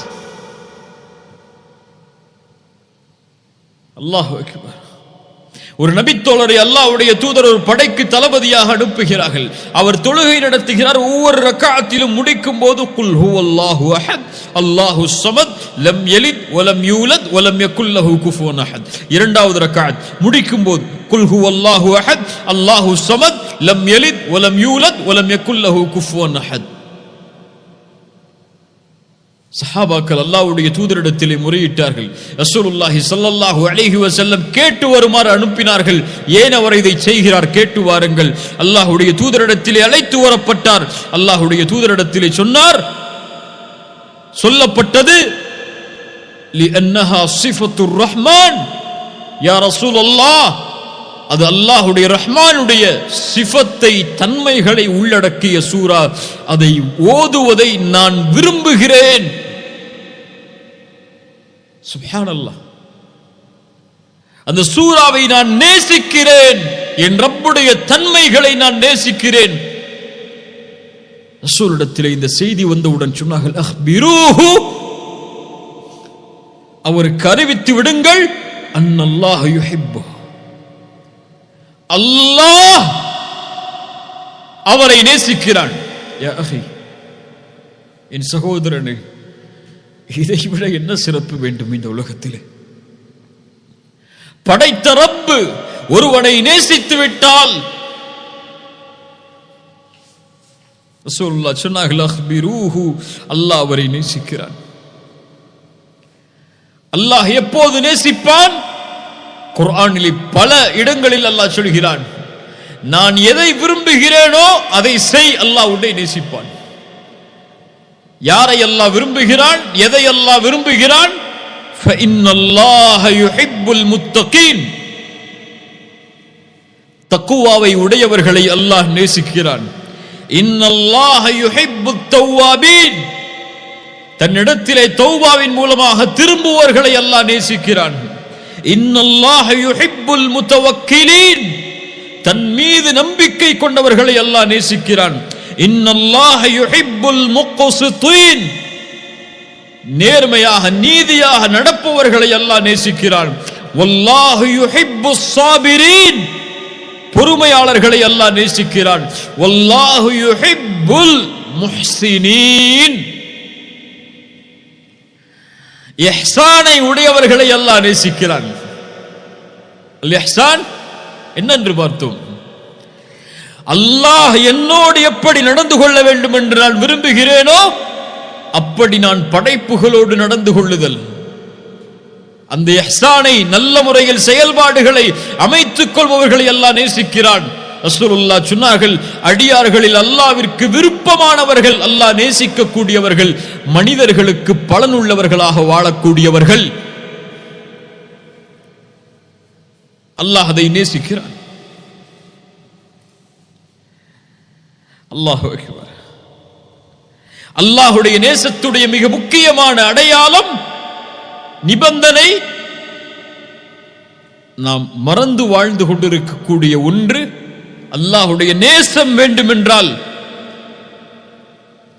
அல்லாஹு அக்பர். ஒரு நபித்தோழரை அல்லாஹ்வுடைய தூதர் ஒரு படைக்கு தளபதியாக அனுப்புகிறார்கள். அவர் தொழுகை நடத்துகிறார். ஒவ்வொரு ரக்அத்திலும் முடிக்கும் போது குல் ஹுவல்லாஹு அஹத் அல்லாஹுஸ் ஸமத் லம் யலித் வலம் யூலத் வலம் யகுல் லஹு குஃபுவன் அஹத். இரண்டாவது ரக்அத் முடிக்கும் போது குல் ஹுவல்லாஹு அஹத் அல்லாஹுஸ் ஸமத் லம் யலித் வலம் யூலத் வலம் யகுல் லஹு குஃபுவன் அஹத். சஹாபாக்கள் அல்லாஹ்வுடைய தூதரிடத்திலே முறையிட்டார்கள். ரசூலுல்லாஹி ஸல்லல்லாஹு அலைஹி வஸல்லம் கேட்டு வருமாறு அனுப்பினார்கள். ஏன் அவர் இதை செய்கிறார், கேட்டு வாருங்கள். அல்லாஹ்வுடைய தூதரிடத்திலே அழைத்து வரப்பட்டார். அல்லாஹ்வுடைய தூதரிடத்திலே சொல்லப்பட்டது லிஅன்னஹா ஸிஃபத்துர் ரஹ்மான். யா ரசூலல்லாஹ், அது அல்லாஹ்வுடைய ரஹ்மானுடைய சிஃபத்தை, தன்மைகளை உள்ளடக்கிய சூரா. அதை ஓதுவதை நான் விரும்புகிறேன். சுப்ஹானல்லாஹ், அந்த சூராவை நான் நேசிக்கிறேன். என் ரப்புடைய தன்மைகளை நான் நேசிக்கிறேன். ரசூலிடத்தில் இந்த செய்தி வந்தவுடன் சொன்னார்கள், அஹ்பிரூஹு, அவருக்கு அறிவித்து விடுங்கள், அன்னல்லாஹ யுஹிப்பு, அல்லாஹ் அவரை நேசிக்கிறான். யா அஹி, என் சகோதரனே, இதை விட என்ன சிறப்பு வேண்டும் இந்த உலகத்திலே? படைத்த ரப்பு ஒருவனை நேசித்து விட்டால் ரசூலுல்லாஹ் சொன்னார்கள், அஹ்பிரூஹு, அல்லாஹ் அவரை நேசிக்கிறான். அல்லாஹ் எப்போது நேசிப்பான்? குர்ஆனில் பல இடங்களில் அல்லாஹ் சொல்கிறான், நான் எதை விரும்புகிறேனோ அதை செய், அல்லாஹ் உன்னை நேசிப்பான். யாரை அல்லாஹ் விரும்புகிறான், எதை அல்லாஹ் விரும்புகிறான்? ஃபஇன்னல்லாஹ யுஹிப்புல் முத்தகீன், தக்வாவை உடையவர்களை அல்லாஹ் நேசிக்கிறான். இன்னல்லாஹ யுஹிப்புத் தவ்வாபீன், தன்னிடத்திலே தௌபாவின் மூலமாக திரும்புவர்களை அல்லாஹ் நேசிக்கிறான். இன்னல்லாஹ யுஹிப்புல் முத்தவக்கிலீன், தன் மீது நம்பிக்கை கொண்டவர்களை அல்லாஹ் நேசிக்கிறான். இன்னல்லாஹ யுஹிப்புல் முக்ஸிதீன், நேர்மையாக நீதியாக நடப்பவர்களை அல்லாஹ் நேசிக்கிறான். வல்லாஹு யுஹிப்புஸ் ஸாபிரீன், பொறுமையாளர்களை அல்லாஹ் நேசிக்கிறான். வல்லாஹு யுஹிப்புல் முஹ்ஸினீன், இஹ்சானை உடையவர்களை அல்லாஹ் நேசிக்கிறான். அல் இஹ்சான் என்னென்று பார்த்தோம். அல்லாஹ் என்னோடு எப்படி நடந்து கொள்ள வேண்டும் என்று நான் விரும்புகிறேனோ அப்படி நான் படைப்புகளோடு நடந்து கொள்ளுதல். அந்த இஹ்சானை, நல்ல முறையில் செயல்பாடுகளை அமைத்துக் கொள்பவர்களை அல்லாஹ் நேசிக்கிறான். ரசூலுல்லாஹ் சொன்னார்கள், அடியார்களில் அல்லாஹ்விற்கு விருப்பமானவர்கள், அல்லாஹ் நேசிக்கக்கூடியவர்கள், மனிதர்களுக்கு பலனுள்ளவர்களாக வாழக்கூடியவர்கள். அல்லாஹ் அதை நேசிக்கிறான். அல்லாஹு அக்பர். அல்லாஹுடைய நேசத்துடைய மிக முக்கியமான அடையாளம், நிபந்தனை, நாம் மறந்து வாழ்ந்து கொண்டிருக்கக்கூடிய ஒன்று. அல்லாஹுடைய நேசம் வேண்டுமென்றால்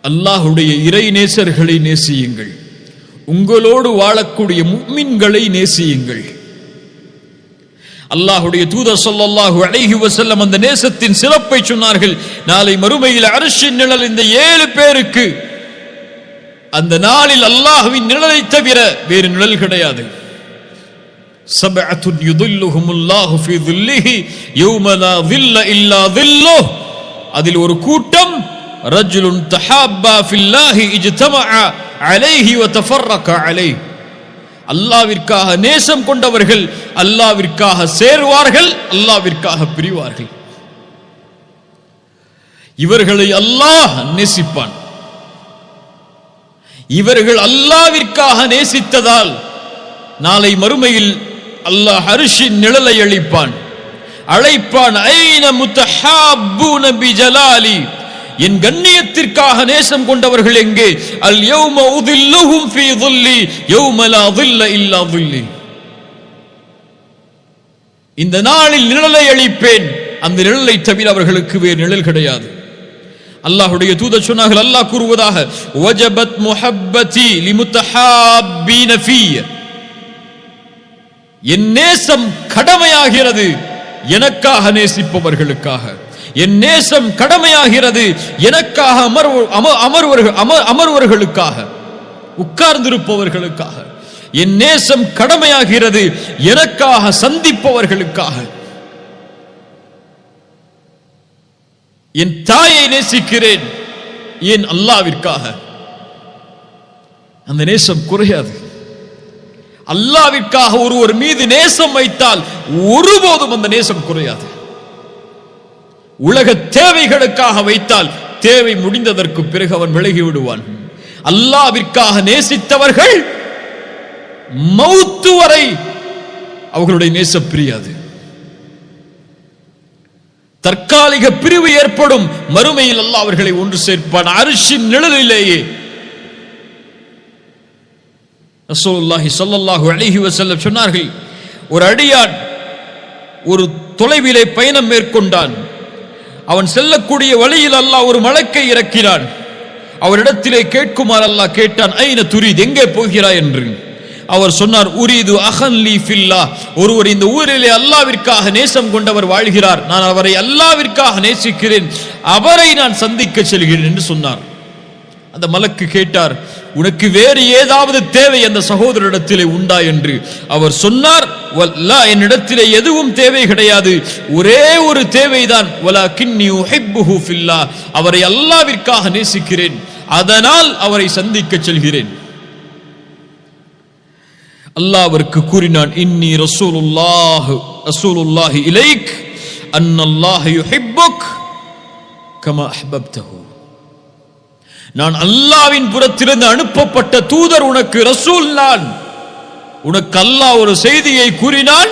அல்லாஹுடைய இறை நேசர்களை நேசியுங்கள், உங்களோடு வாழக்கூடிய முஃமின்களை நேசியுங்கள். அல்லாஹுடைய தூதர் ஸல்லல்லாஹு அலைஹி வஸல்லம் அந்த நேசத்தின் சிறப்பை சொன்னார்கள். நாளை மறுமையில் அர்ஷின் நிழல் இந்த 7 பேருக்கு, அந்த நாளில் அல்லாஹ்வின் நிழலை தவிர வேறு நிழல் கிடையாது. சபஅத்துன் யுதில்லுஹுமுல்லாஹு ஃபீ ظில்லிஹி யௌம லா ظில்ல இல்லா ظில்லுஹ், அதில் ஒரு கூட்டம், ரஜுலுன் தஹாப்பா ஃபில்லாஹி இஜ்தமஅ அலைஹி வ தஃபர்ரக அலைஹி, அல்லாஹ்விற்காக நேசம் கொண்டவர்கள் அல்லாஹ்விற்காக சேர்வார்கள், அல்லாஹ்விற்காக பிரிவார்கள். இவர்களை அல்லாஹ் நேசிப்பான். இவர்கள் அல்லாஹ்விற்காக நேசித்ததால் நாளை மறுமையில் அல்லாஹ் அர்ஷின் நிழலை அழைப்பான். ஐன முத்தஹாப்பூன பிஜலாலி, என் கண்ணியத்திற்காக நேசம் கொண்டவர்கள் எங்கே? அல் யௌம உதில்லுஹும் ஃபீ ظில்லி யௌம லா ظில்ல இல்லா ظில்லி, இந்த நாளில் நிழலை அளிப்பேன், அந்த நிழலை தவிர அவர்களுக்கு வேறு நிழல் கிடையாது. அல்லாஹ்வுடைய தூதர் சொன்னார்கள், அல்லாஹ் கூறுவதாக, வஜபத் முஹப்பதி லிமுத்தஹாப்பீன ஃபீ, என் நேசம் கடமையாகிறது எனக்காக நேசிப்பவர்களுக்காக. என் நேசம் கடமையாகிறது எனக்காக அமர்வர்களுக்காக, உட்கார்ந்திருப்பவர்களுக்காக. என் நேசம் கடமையாகிறது எனக்காக சந்திப்பவர்களுக்காக. என் தாயை நேசிக்கிறேன் ஏன்? அல்லாஹ்விற்காக. அந்த நேசம் குறையாது. அல்லாஹ்விற்காக ஒருவர் மீது நேசம் வைத்தால் ஒருபோதும் அந்த நேசம் குறையாது. உலக தேவைகளுக்காக வைத்தால் தேவை முடிந்ததற்கு பிறகு அவன் விலகி விடுவான். அல்லாஹ்விற்காக நேசித்தவர்கள் மௌத்து வரை அவர்களுடைய நேசம் பிரியாது. தற்காலிக பிரிவு ஏற்படும், மறுமையில் அல்லாஹ் அவர்களை ஒன்று சேர்ப்பான் அர்ஷின் நிழலிலேயே. ரசூலுல்லாஹி ஸல்லல்லாஹு அலைஹி வஸல்லம் சொன்னார்கள், ஒரு அடியான் ஒரு தொலைவிலே பயணம் மேற்கொண்டான். அவன் செல்லக்கூடிய வழியில் அல்லாஹ் ஒரு மலக்கை இறக்கினான். அவரிடத்திலே கேட்குமாறு அல்லாஹ் கேட்டான், ஐன துரீத், எங்கே போகிறாய் என்று. அவர் சொன்னார், உரீது அஹன் லீ ஃபில்லாஹ், ஒருவர் இந்த ஊரிலே அல்லாஹ்விற்காக நேசம் கொண்டவர் வாழ்கிறார், நான் அவரை அல்லாஹ்விற்காக நேசிக்கிறேன், அவரை நான் சந்திக்க செல்கிறேன் என்று சொன்னார். அந்த மலக்கு கேட்டார், உனக்கு வேறு ஏதாவது தேவை அந்த சகோதரரிடத்திலே உண்டா என்று. அவர் சொன்னார், வல்லா, என்னிடத்திலே எதுவும் தேவை கிடையாது, ஒரே ஒரு தேவைதான், வலாகின்னி உஹிப்புஹு ஃபில்லாஹ், அவரை அல்லாஹ்விற்காக நேசிக்கிறேன், அதனால் அவரை சந்திக்க செல்கிறேன். அல்லாஹ் அவருக்கு கூறினான், இன்னி ரசூலுல்லாஹி இலைக் அன்னல்லாஹ யுஹிப்புக் கமா அஹ்பப்தஹு, நான் அல்லாஹ்வின் புறத்திலிருந்து அனுப்பப்பட்ட தூதர், உனக்கு ரசூல் நான். உனக்கு அல்லாஹ் ஒரு செய்தியை கூறினான்,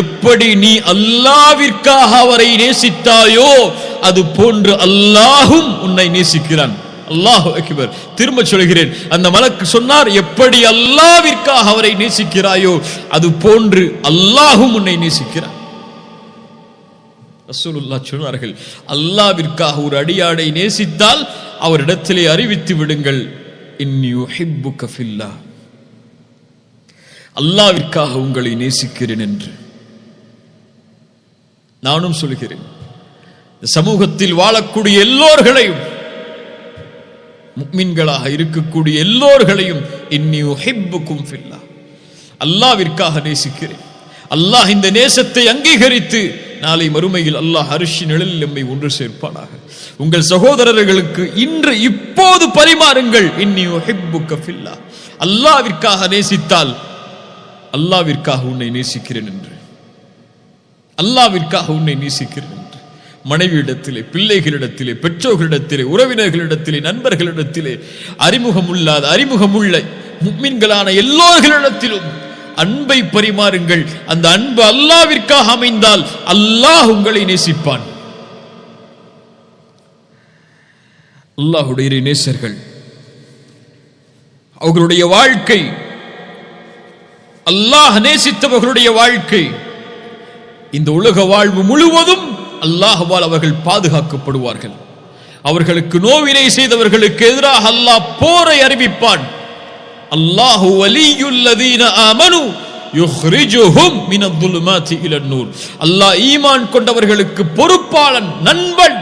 எப்படி நீ அல்லாஹ்விற்காக அவரை நேசித்தாயோ அது போன்று அல்லாஹும் உன்னை நேசிக்கிறான். அல்லாஹு அக்பர். திரும்ப சொல்கிறேன், அந்த மலக்கு சொன்னார், எப்படி அல்லாஹ்விற்காக அவரை நேசிக்கிறாயோ அது போன்று அல்லாஹும் உன்னை நேசிக்கிறான். ரசூலுல்லாஹ் சொன்னார்கள், அல்லாஹ்விற்காக ஒரு அடியானை நேசித்தால் அவரிடத்திலே அறிவித்து விடுங்கள், இன்னி உஹிப்புக ஃபில்லாஹ், அல்லாஹ்விற்காக உங்களை நேசிக்கிறேன் என்று. நானும் சொல்கிறேன், சமூகத்தில் வாழக்கூடிய எல்லோர்களையும், முஃமின்களாக இருக்கக்கூடிய எல்லோர்களையும், இன்னி உஹிப்புகும் ஃபில்லாஹ், அல்லாஹ்விற்காக நேசிக்கிறேன். அல்லாஹ் இந்த நேசத்தை அங்கீகரித்து நாளை மறுமையில் அல்லாஹ் அர்ஷின் நிழலில் நம்மை ஒன்று சேர்ப்பானாக. உங்கள் சகோதரர்களுக்கு இன்று இப்போது பரிமாறுங்கள், இன்னி உஹிப்புக ஃபில்லாஹ், அல்லாஹ்விற்காக நேசித்தால் அல்லாஹ்விற்காக உன்னை நேசிக்கிறேன் என்று, அல்லாஹ்விற்காக உன்னை நேசிக்கிறேன் என்று. மனைவியிடத்திலே, பிள்ளைகளிடத்திலே, பெற்றோர்களிடத்திலே, உறவினர்களிடத்திலே, நண்பர்களிடத்திலே, அறிமுகமுள்ள முஃமின்களான எல்லோர்களிடத்திலும் அன்பை பரிமாறுங்கள். அந்த அன்பு அல்லாஹ்விற்காக அமைந்தால் அல்லாஹ் உங்களை நேசிப்பான். அல்லாஹ்வுடைய நேசர்கள், அவர்களுடைய வாழ்க்கை, அல்லாஹ் நேசித்தவர்களுடைய வாழ்க்கை, இந்த உலக வாழ்வு முழுவதும் அல்லாஹ்வால் அவர்கள் பாதுகாக்கப்படுவார்கள். அவர்களுக்கு நோவினை செய்தவர்களுக்கு எதிராக அல்லாஹ் போரை அறிவிப்பான். அல்லாஹு வலியுல்லதீன ஆமனு யுஹ்ரிஜுஹும் மினல்-ظுலுமாத்தி இலன்-நூர், அல்லாஹ் ஈமான் கொண்டவர்களுக்கு பொறுப்பாளன், நண்பன்.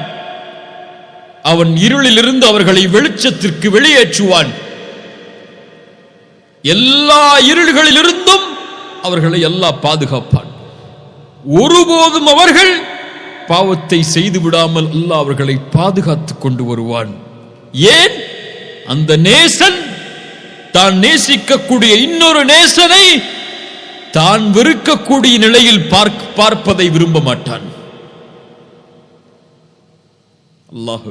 அவன் இருளிலிருந்து அவர்களை வெளிச்சத்திற்கு வெளியேற்றுவான். எல்லா இருள்களிலிருந்தும் அவர்களை அல்லாஹ் பாதுகாப்பான். ஒருபோதும் அவர்கள் பாவத்தை செய்து விடாமல் அல்லாஹ் அவர்களை பாதுகாத்துக் கொண்டு வருவான். ஏன்? அந்த நேசன் தான் நேசிக்கக்கூடிய இன்னொரு நேசனை தான் வெறுக்கக்கூடிய நிலையில் பார்ப்பதை விரும்ப மாட்டான். அல்லாஹ்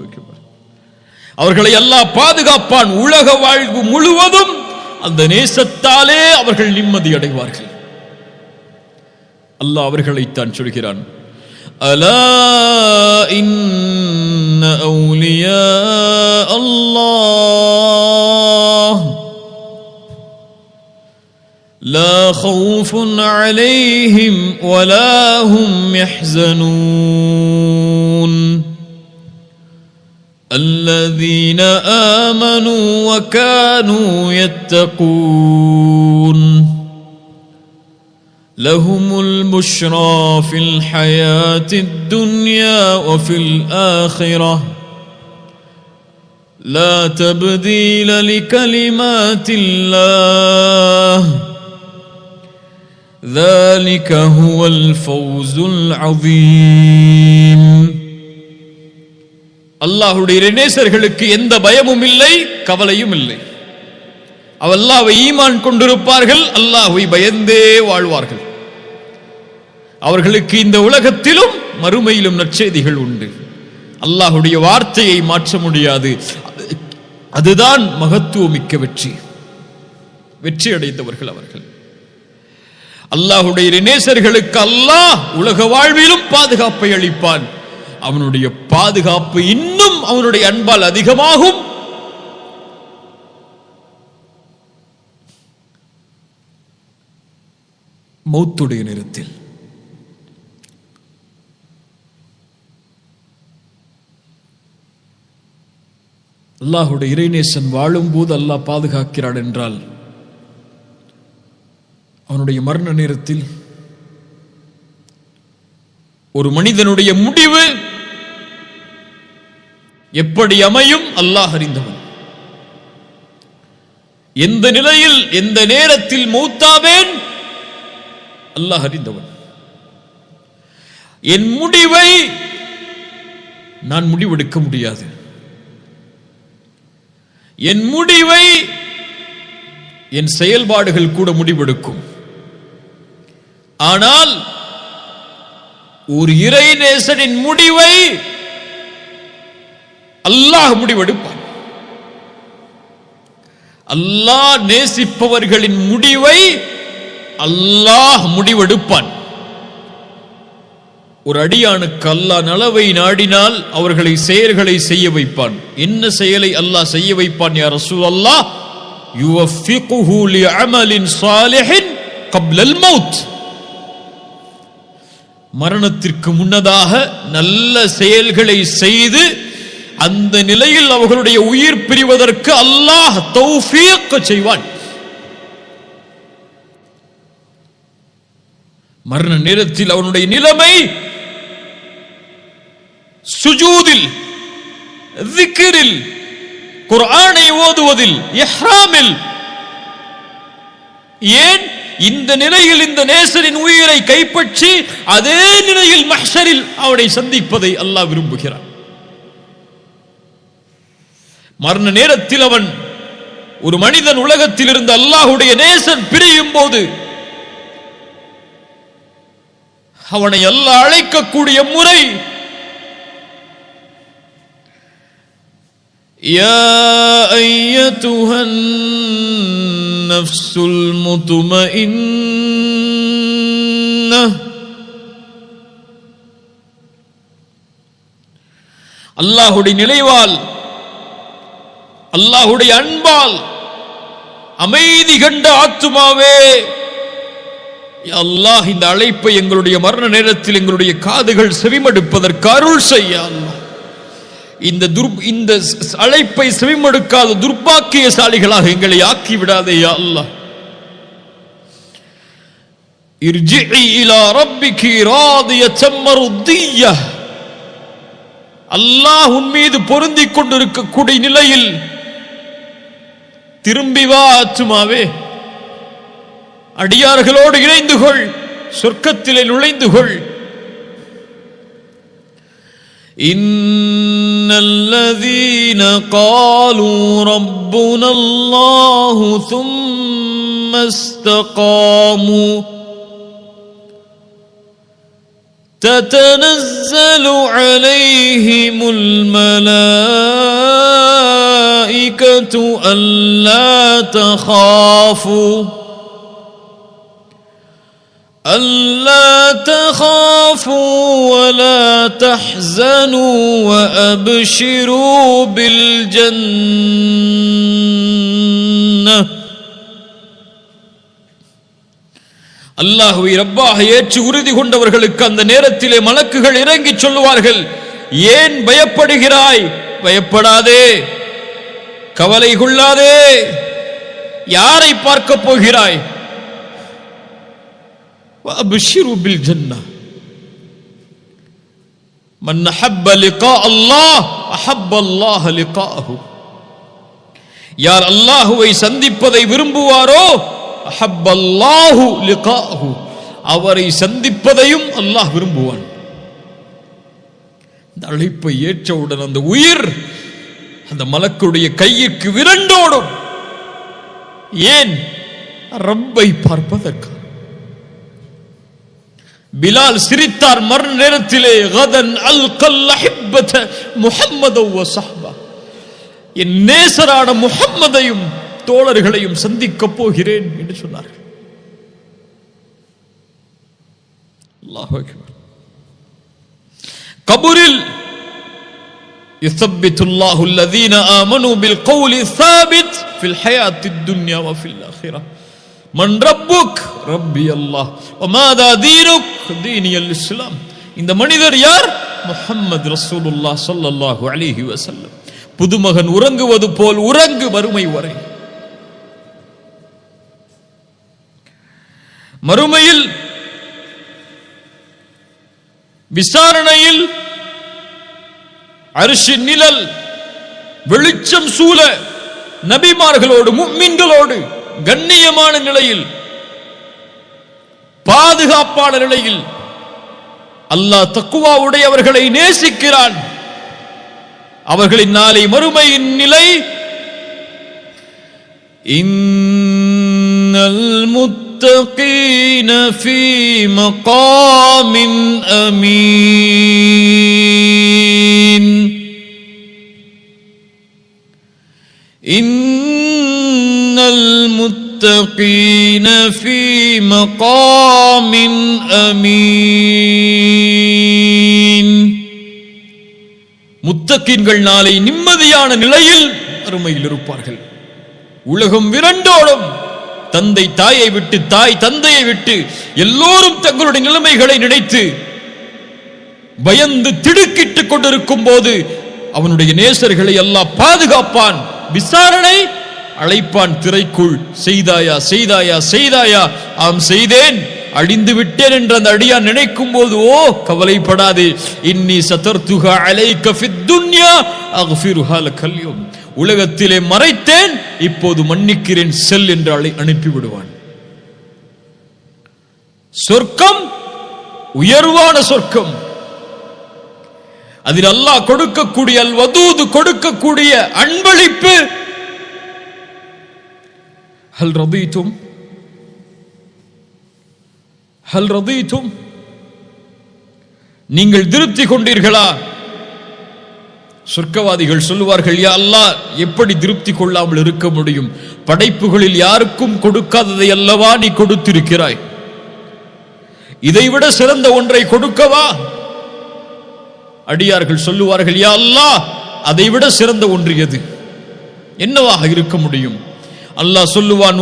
அவர்களை அல்லாஹ் பாதுகாப்பான். உலக வாழ்வு முழுவதும் அந்த நேசத்தாலே அவர்கள் நிம்மதி அடைவார்கள். அல்லாஹ் அவர்களைத்தான் சொல்கிறான், அலா இன்ன அவுலியா அல்லாஹ் லா ஹவுஃபுன் அலைஹிம் வலா ஹும் யஹ்ஸனூன் الذين آمنوا وكانوا يتقون لهم البشرى في الحياة الدنيا وفي الآخرة لا تبديل لكلمات الله ذلك هو الفوز العظيم. அல்லாஹ்வுடைய நேசர்களுக்கு எந்த பயமும் இல்லை, கவலையும் இல்லை. அல்லாஹ்வை ஈமான் கொண்டிருப்பார்கள், அல்லாஹ்வை பயந்தே வாழ்வார்கள். அவர்களுக்கு இந்த உலகத்திலும் மறுமையிலும் நற்செய்திகள் உண்டு. அல்லாஹ்வுடைய வார்த்தையை மாற்ற முடியாது. அதுதான் மகத்துவமிக்க வெற்றி. வெற்றி அடைந்தவர்கள் அவர்கள். அல்லாஹ்வுடைய நேசர்களுக்கு அல்லாஹ் உலக வாழ்விலும் பாதுகாப்பை அளிப்பான். அவனுடைய பாதுகாப்பு இன்னும் அவனுடைய அன்பால் அதிகமாகும். மௌத்துடைய நேரத்தில் அல்லாஹ்வுடைய இறைநேசன் வாழும்போது அல்லாஹ் பாதுகாக்கிறான் என்றால், அவனுடைய மரண நேரத்தில் ஒரு மனிதனுடைய முடிவு எப்படி அமையும் அல்லாஹ் அறிந்தவன். எந்த நிலையில் எந்த நேரத்தில் மௌத்தாவேன் அல்லாஹ் அறிந்தவன். என் முடிவை நான் முடிவெடுக்க முடியாது. என் முடிவை என் செயல்பாடுகள் கூட முடிவெடுக்கும். ஆனால் ஒரு இறைநேசனின் முடிவை அல்லாஹ் முடிவெடுப்பான். அல்லாஹ் நேசிப்பவர்களின் முடிவை அல்லாஹ் முடிவெடுப்பான். ஒரு அடியானுக்கு அல்லாஹ் நலவை நாடினால் அவர்களை செயல்களை செய்ய வைப்பான். என்ன செயலை அல்லாஹ் செய்ய வைப்பான்? யா ரசூலல்லாஹ், யுவஃபிகுஹு லிஅமலின் ஸாலிஹின் கப்லல் மௌத். மரணத்திற்கு முன்னதாக நல்ல செயல்களை செய்து அந்த நிலையில் அவர்களுடைய உயிர் பிரிவதற்கு அல்லாஹ் தௌஃபீக் செய்வான். மரண நேரத்தில் அவனுடைய நிலைமை சுஜூதில், திக்ரில், குர்ஆனை ஓதுவதில், இஹ்ராமில். ஏன் இந்த நிலையில் இந்த நேசரின் உயிரை கைப்பற்றி அதே நிலையில் மஹ்ஷரில் அவனை சந்திப்பதை அல்லாஹ் விரும்புகிறான். மரண நேரத்தில் அவன், ஒரு மனிதன் உலகத்தில் இருந்த அல்லாஹ்வுடைய நேசன் பிரியும் போது அவனை அல்லாஹ் அழைக்கக்கூடிய முறை, யா அய்யதுஹன் நஃப்ஸுல் முத்மஇன்னஹ். அல்லாஹ்வுடைய நிலைவால், அல்லாஹ்வுடைய அன்பால் அமைதி கண்ட ஆத்துமாவே, அல்லாஹ் இந்த அழைப்பை எங்களுடைய மரண நேரத்தில் எங்களுடைய காதுகள் செவிமடுப்பதற்கு அருள் செய்ய. அல்லாஹ் இந்த அழைப்பை செவிமடுக்காத துர்பாக்கியசாலிகளாக எங்களை ஆக்கி விடாதே யா அல்லாஹ். இர்ஜிஇ இலா ரப்பிகி ராதியத்தம் மர்திய்ய. அல்லாஹ் உன் மீது பொருந்திக் கொண்டிருக்கக்கூடிய நிலையில் திரும்பி வா ஆத்துமாவே. அடியார்களோடு இணைந்து கொள், சொர்க்கத்திலே நுழைந்து கொள். இன்னல்லதீன காலூ ரப்புனல்லாஹு ثم استقاموا تتنزل عليهم الملائكة ألا تخافوا ولا تحزنوا وأبشروا بالجنة. அல்லாஹ்வை ரப்பாக ஏற்று உறுதி கொண்டவர்களுக்கு அந்த நேரத்திலே மலக்குகள் இறங்கி சொல்லுவார்கள், ஏன் பயப்படுகிறாய்? பயப்படாதே, கவலை கொள்ளாதே. யாரை பார்க்க போகிறாய்? وأبشروا بالجنة من أحب لقاء الله أحب الله لقاءه. யார் அல்லாஹுவை சந்திப்பதை விரும்புவாரோ அஹப்ப அல்லாஹு லிகாஹு, அவரை சந்திப்பதையும் அல்லாஹ் விரும்புவான். இந்த அழைப்பை ஏற்றவுடன் அந்த உயிர் அந்த மலக்குடைய கையிற்கு விரண்டோடும். ஏன்? ரப்பை பார்ப்பதற்கு. பிலால் சிரித்தார் மரண நேரத்திலே, கதன் அல்கல் அஹிப்பத முஹம்மத வ ஸஹ்பா, என் நேசரான முஹம்மதையும் தோழர்களையும் சந்திக்கப் போகிறேன் என்று சொன்னார்கள். அல்லாஹு அக்பர். கபூரில் யுஸப்பித்துல்லாஹு அல்லதீன ஆமனூ பில் கௌலி ஸாபித் ஃபில் ஹயாத்தித் துன்யா வ ஃபில் ஆখিরাহ. மன் ரப்புக்? ரப்பி அல்லாஹ். வ மாதா தீனுக்? தீனியல் இஸ்லாம். இந்த மனிதர் யார்? முஹம்மது ரசூலுல்லாஹ் ஸல்லல்லாஹு அலைஹி வஸல்லம். புதுமகன் உறங்குவது போல் உறங்கு மறுமை வரை. மறுமையில் விசாரணையில் அர்ஷின் நிழல் வெளிச்சம் சூழ நபிமார்களோடு முஃமின்களோடு கண்ணியமான நிலையில் பாதுகாப்பான நிலையில் அல்லாஹ் தக்வா உடையவர்களை நேசிக்கிறான். அவர்களின் நாளை மறுமையின் நிலை, இன்னல் முத்தகீன ஃபீ மகாமின் அமீன், இன்னல் முத்தகீன ஃபீ மகாமின் அமீன். முத்தகீன்கள் நாளை நிம்மதியான நிலையில் அருமையில் இருப்பார்கள். உலகம் விரண்டோடும். தந்தை தாயை விட்டு, தாய் தந்தையை விட்டு எல்லோரும் தங்களுடைய நிலைமைகளை நினைத்து பயந்து திடுக்கிட்டுக் கொண்டிருக்கும் போது அவனுடைய நேசர்களை அல்லாஹ் பாதுகாப்பான். விசாரணை அழைப்பான் திரைக்குள். செய்தாயா செய்தாயா செய்தாயா? ஆம் செய்தேன், அழிந்து விட்டேன் என்று அந்த அடியான் நினைக்கும் போது, ஓ கவலைப்படாதே, இன்னி சதர்துஹா அலைக ஃபித் துன்யா அக்ஃபிருஹா லகல் யௌம், உலகத்திலே மறைத்தேன், இப்போது மன்னிக்கிறேன், செல் என்று அனுப்பி விடுவான். சொர்க்கம் உயர்வான சொர்க்கம். அதில் அல்லாஹ் கொடுக்கக்கூடிய அல் வதூது கொடுக்கக்கூடிய அன்பளிப்பு. ஹல் ரதீதும் ஹல் ரதீதும், நீங்கள் திருப்தி கொண்டீர்களா? சொர்க்கவாதிகள் சொல்லுவார்கள், யா அல்லாஹ், எப்படி திருப்தி கொள்ளாமல் இருக்க முடியும்? படைப்புகளில் யாருக்கும் கொடுக்காததை அல்லவா நீ கொடுத்திருக்கிறாய். இதைவிட சிறந்த ஒன்றை கொடுக்கவா? அடியார்கள் சொல்லுவார்கள், யா அல்லாஹ், அதைவிட சிறந்த ஒன்று எது? என்னவாக இருக்க முடியும்? அல்லாஹ் சொல்லுவான்,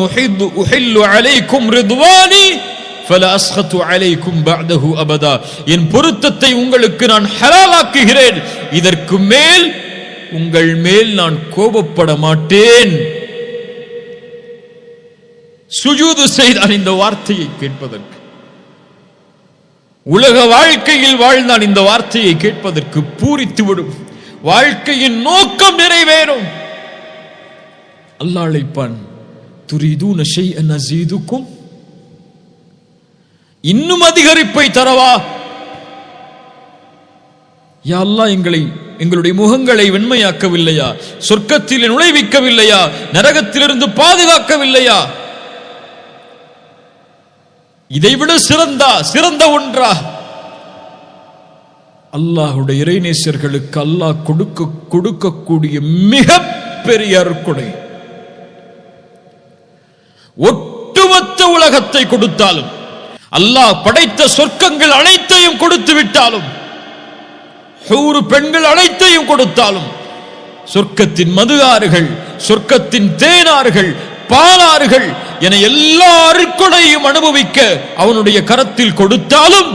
உஹில்லு அலைக்கும் ரிதுவானி ஃபலா அஸ்கது அலைக்கும் பஅதஹு அபதா, என் பொருத்தத்தை உங்களுக்கு நான் ஹலாலாக்குகிறேன், இதற்கு மேல் உங்கள் மேல் நான் கோபப்பட மாட்டேன். சுஜூது செய்தான் இந்த வார்த்தையை கேட்பதற்கு. உலக வாழ்க்கையில் வாழ்ந்தான் இந்த வார்த்தையை கேட்பதற்கு. பூரித்துவிடும், வாழ்க்கையின் நோக்கம் நிறைவேறும். அல்லாஹ் அழைப்பான், துரீதூன ஷைஅன் அஸீதுக்கும், இன்னும் அதிகரிப்பை தரவா? யா அல்லாஹ், எங்களுடைய முகங்களை வெண்மையாக்கவில்லையா? சொர்க்கத்தில் நுழைவிக்கவில்லையா? நரகத்திலிருந்து பாதுகாக்கவில்லையா? இதைவிட சிறந்த ஒன்றா? அல்லாஹுடைய இறைநேசர்களுக்கு அல்லாஹ் கொடுக்கக்கூடிய மிக பெரிய அருட்கொடை. ஒட்டுமொத்த உலகத்தை கொடுத்தாலும், அல்லாஹ் படைத்த சொர்க்கங்கள் அனைத்தையும் கொடுத்து விட்டாலும், ஹூர் பெண்கள் அனைத்தையும் கொடுத்தாலும், சொர்க்கத்தின் மது ஆறுகள், சொர்க்கத்தின் தேனாறுகள், பாலாறுகள் என எல்லா அருட்கொடையும் அனுபவிக்க அவனுடைய கரத்தில் கொடுத்தாலும்,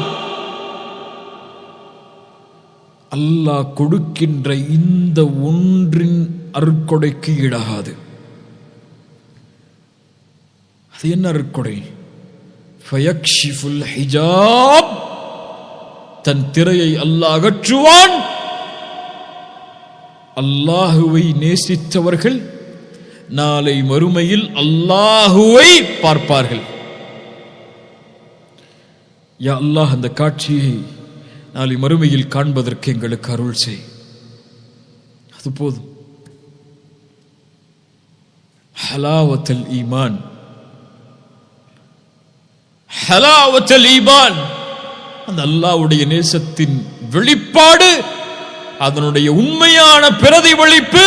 அல்லாஹ் கொடுக்கின்ற இந்த ஒன்றின் அருட்கொடைக்கு ஈடாகாது. அது என்ன அருட்கொடை? ஃபயக்ஷிஃபுல் ஹிஜாப், தன் திரையை அல்லாஹ் அகற்றுவான். அல்லாஹுவை நேசித்தவர்கள் நாளை மறுமையில் அல்லாஹுவை பார்ப்பார்கள். யா அல்லாஹ், அந்த காட்சியை நாளை மறுமையில் காண்பதற்கு எங்களுக்கு அருள் செய். அது போதும். ஹலாவத்துல் ஈமான், ஹலாவத்துல் ஈமான், அந்த அல்லாஹ்வுடைய நேசத்தின் வெளிப்பாடு, அதனுடைய உண்மையான பிரதிபலிப்பு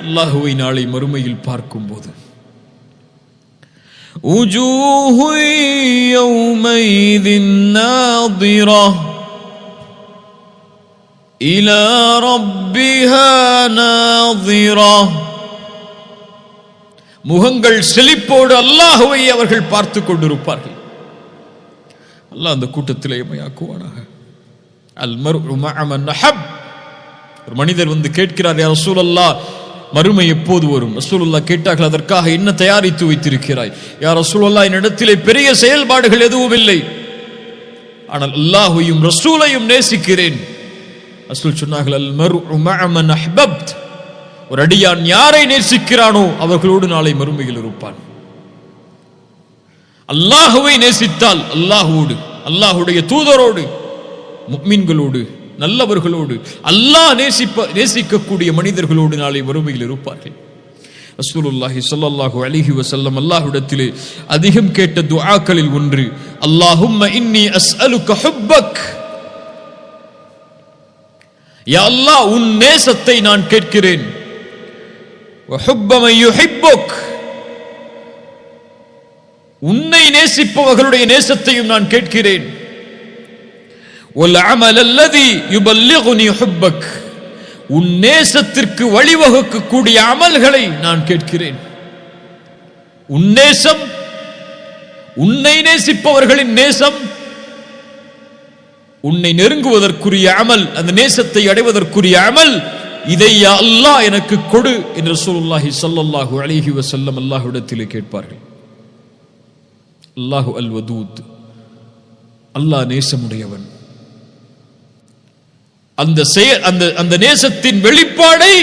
அல்லாஹுவை நாளை மறுமையில் பார்க்கும்போது. وجوه يومئذ ناظرة إلى ربها ناظرة, முகங்கள் செழிப்போடு அல்லாஹுவை அவர்கள் பார்த்து கொண்டிருப்பார்கள். அல்லாஹ் அந்த கூட்டத்திலே எம்மையாக்குவானாக. அல் மர்உ மஅ மன் அஹப். ஒரு மனிதர் வந்து கேட்கிறார், யா ரசூலல்லாஹ், மறுமை எப்போது வரும்? ரசூலுல்லாஹ் கேட்டார்கள், அதற்காக என்ன தயாரித்து வைத்திருக்கிறாய்? யா ரசூலுல்லாஹ், என்னிடத்திலே பெரிய செயல்பாடுகள் எதுவும் இல்லை, ஆனால் அல்லாஹ்வையும் ரசூலையும் நேசிக்கிறேன். ரசூல் சொன்னார்கள், அல் மர்உ மஅ மன் அஹ்பப்த். ஒரு அடியான் யாரை நேசிக்கிறானோ அவர்களோடு நாளை மறுமையில் இருப்பான். அல்லாஹுவை நேசித்தால் அல்லாஹ்வோடு, அல்லாஹ்வுடைய தூதரோடு, முஃமின்களோடு, நல்லவர்களோடு, அல்லாஹ் நேசிக்கக்கூடிய மனிதர்களோடு நாளை மறுமையில் இருப்பார்கள். ரசூலுல்லாஹி ஸல்லல்லாஹு அலைஹி வஸல்லம் அல்லாஹ்விடத்திலே அதிகம் கேட்ட துஆக்களில் ஒன்று, அல்லாஹும்ம இன்னி அஸ்அலுக ஹுப்பக். யா அல்லாஹ், உன் நேசத்தை நான் கேட்கிறேன். வ ஹுப்ப மன் யுஹிப்புக், உன்னை நேசிப்பவர்களுடைய நேசத்தையும் நான் கேட்கிறேன். வல் அமல் அல்லதி யுபல்லிகுனி ஹுப்பக், உன் நேசத்திற்கு வழிவகுக்கக்கூடிய அமல்களை நான் கேட்கிறேன். உன் நேசம், உன்னை நேசிப்பவர்களின் நேசம், உன்னை நெருங்குவதற்குரிய அமல், அந்த நேசத்தை அடைவதற்குரிய அமல், இதை யா அல்லாஹ் எனக்கு கொடு என்று ரசூலுல்லாஹி ஸல்லல்லாஹு அலைஹி வஸல்லம் அல்லாஹ்விடத்திலே கேட்பார்கள். அல்லாஹு அல் வதூத், அல்லாஹ் நேசமுடையவன். அந்த நேசத்தின் வெளிப்பாடை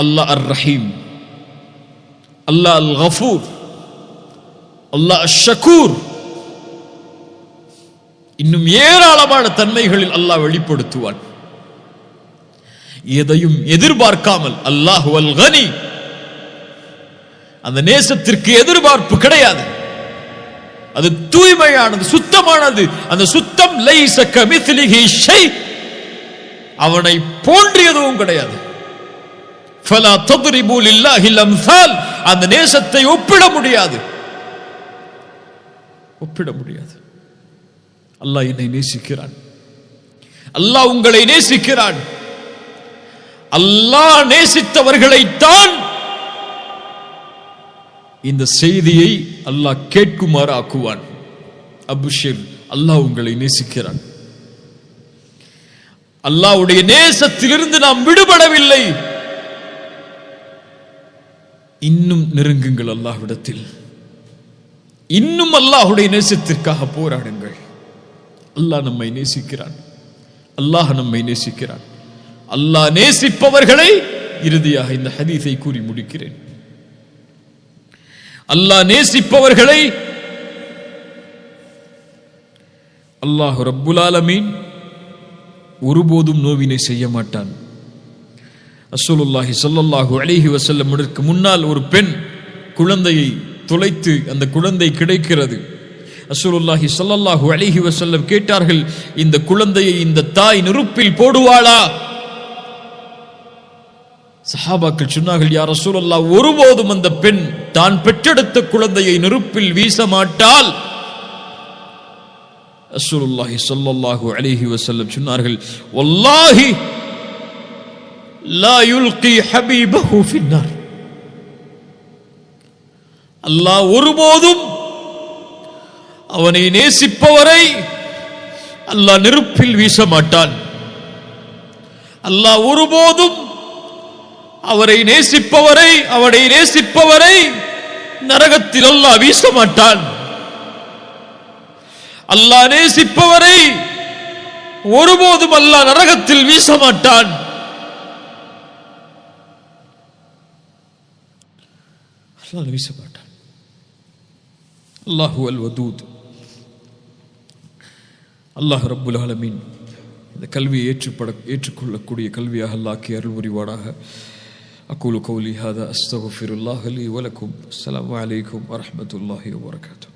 அல்லாஹ் அர் ரஹீம், அல்லாஹ் அல் கஃபூர், அல்லாஹ் அஷ் ஷக்கூர், இன்னும் ஏராளமான தன்மைகளில் அல்லாஹ் வெளிப்படுத்துவான். எதையும் எதிர்பார்க்காமல். அல்லாஹு அல் கனி, அந்த நேசத்திற்கு எதிர்பார்ப்பு கிடையாது. அது தூய்மையானது, சுத்தமானது. அந்த சுத்தம் லைஸ கமித்லிஹி ஷை, அவனை போன்று எதுவும் கிடையாது. ஃபலா தத்ரிபு லில்லாஹில் அம்சால், அந்த நேசத்தை ஒப்பிட முடியாது, ஒப்பிட முடியாது. அல்லாஹ் என்னை நேசிக்கிறான், அல்லாஹ் உங்களை நேசிக்கிறான். அல்லாஹ் நேசித்தவர்களைத்தான் இந்த செய்தியை அல்லாஹ் கேட்குமாறு ஆக்குவான். அபுஷிர், அல்லாஹ் உங்களை நேசிக்கிறான். அல்லாஹ்வுடைய நேசத்திலிருந்து நாம் விடுபடவில்லை. இன்னும் நெருங்குங்கள் அல்லாஹ்விடத்தில், இன்னும் அல்லாஹ்வுடைய நேசத்திற்காக போராடுங்கள். அல்லாஹ் நம்மை நேசிக்கிறான், அல்லாஹ் நம்மை நேசிக்கிறான். அல்லாஹ் நேசிப்பவர்களை, இறுதியாக இந்த ஹதீஸை கூறி முடிக்கிறேன், அல்லாஹ் நேசிப்பவர்களை அல்லாஹ் ரப்புல் ஆலமீன் ஒருபோதும் நோவினை செய்ய மாட்டான். ரசூலுல்லாஹி ஸல்லல்லாஹு அலைஹி வஸல்லம் முன்னால் ஒரு பெண் குழந்தையை தொலைத்து அந்த குழந்தை கிடைக்கிறது. ரசூலுல்லாஹி ஸல்லல்லாஹு அலைஹி வஸல்லம் கேட்டார்கள், இந்த குழந்தையை இந்த தாய் நெருப்பில் போடுவாளா? சஹாபாக்கள் சொன்னார்கள், யா ரசூலல்லாஹ், ஒருபோதும் அந்த பெண் தான் பெற்றெடுத்த குழந்தையை நெருப்பில் வீச மாட்டாள். ரசூலுல்லாஹி ஸல்லல்லாஹு அலைஹி வஸல்லம் சொன்னார்கள், வல்லாஹி லா யுல்கி ஹபீபஹு ஃபின்னார். அல்லாஹ் ஒருபோதும் அவனை நேசிப்பவரை அல்லாஹ் நெருப்பில் வீச மாட்டான். அல்லாஹ் ஒருபோதும் அவரை நேசிப்பவரை நரகத்தில் அல்லாஹ் வீச மாட்டான். அல்லாஹ் நேசிப்பவரை ஒருபோதும் அல்லாஹ் நரகத்தில் வீச மாட்டான். அல்லாஹ் வீச மாட்டான். அல்லாஹு அல் வதூத். அல்லாஹ் ரப்புல் ஆலமீன் இந்த கல்வியை ஏற்றுக்கொள்ளக்கூடிய கல்வியாக அல்லாஹ் அருள் புரிவானாக. أقول قولي هذا أستغفر الله لي ولكم. السلام عليكم ورحمة الله وبركاته.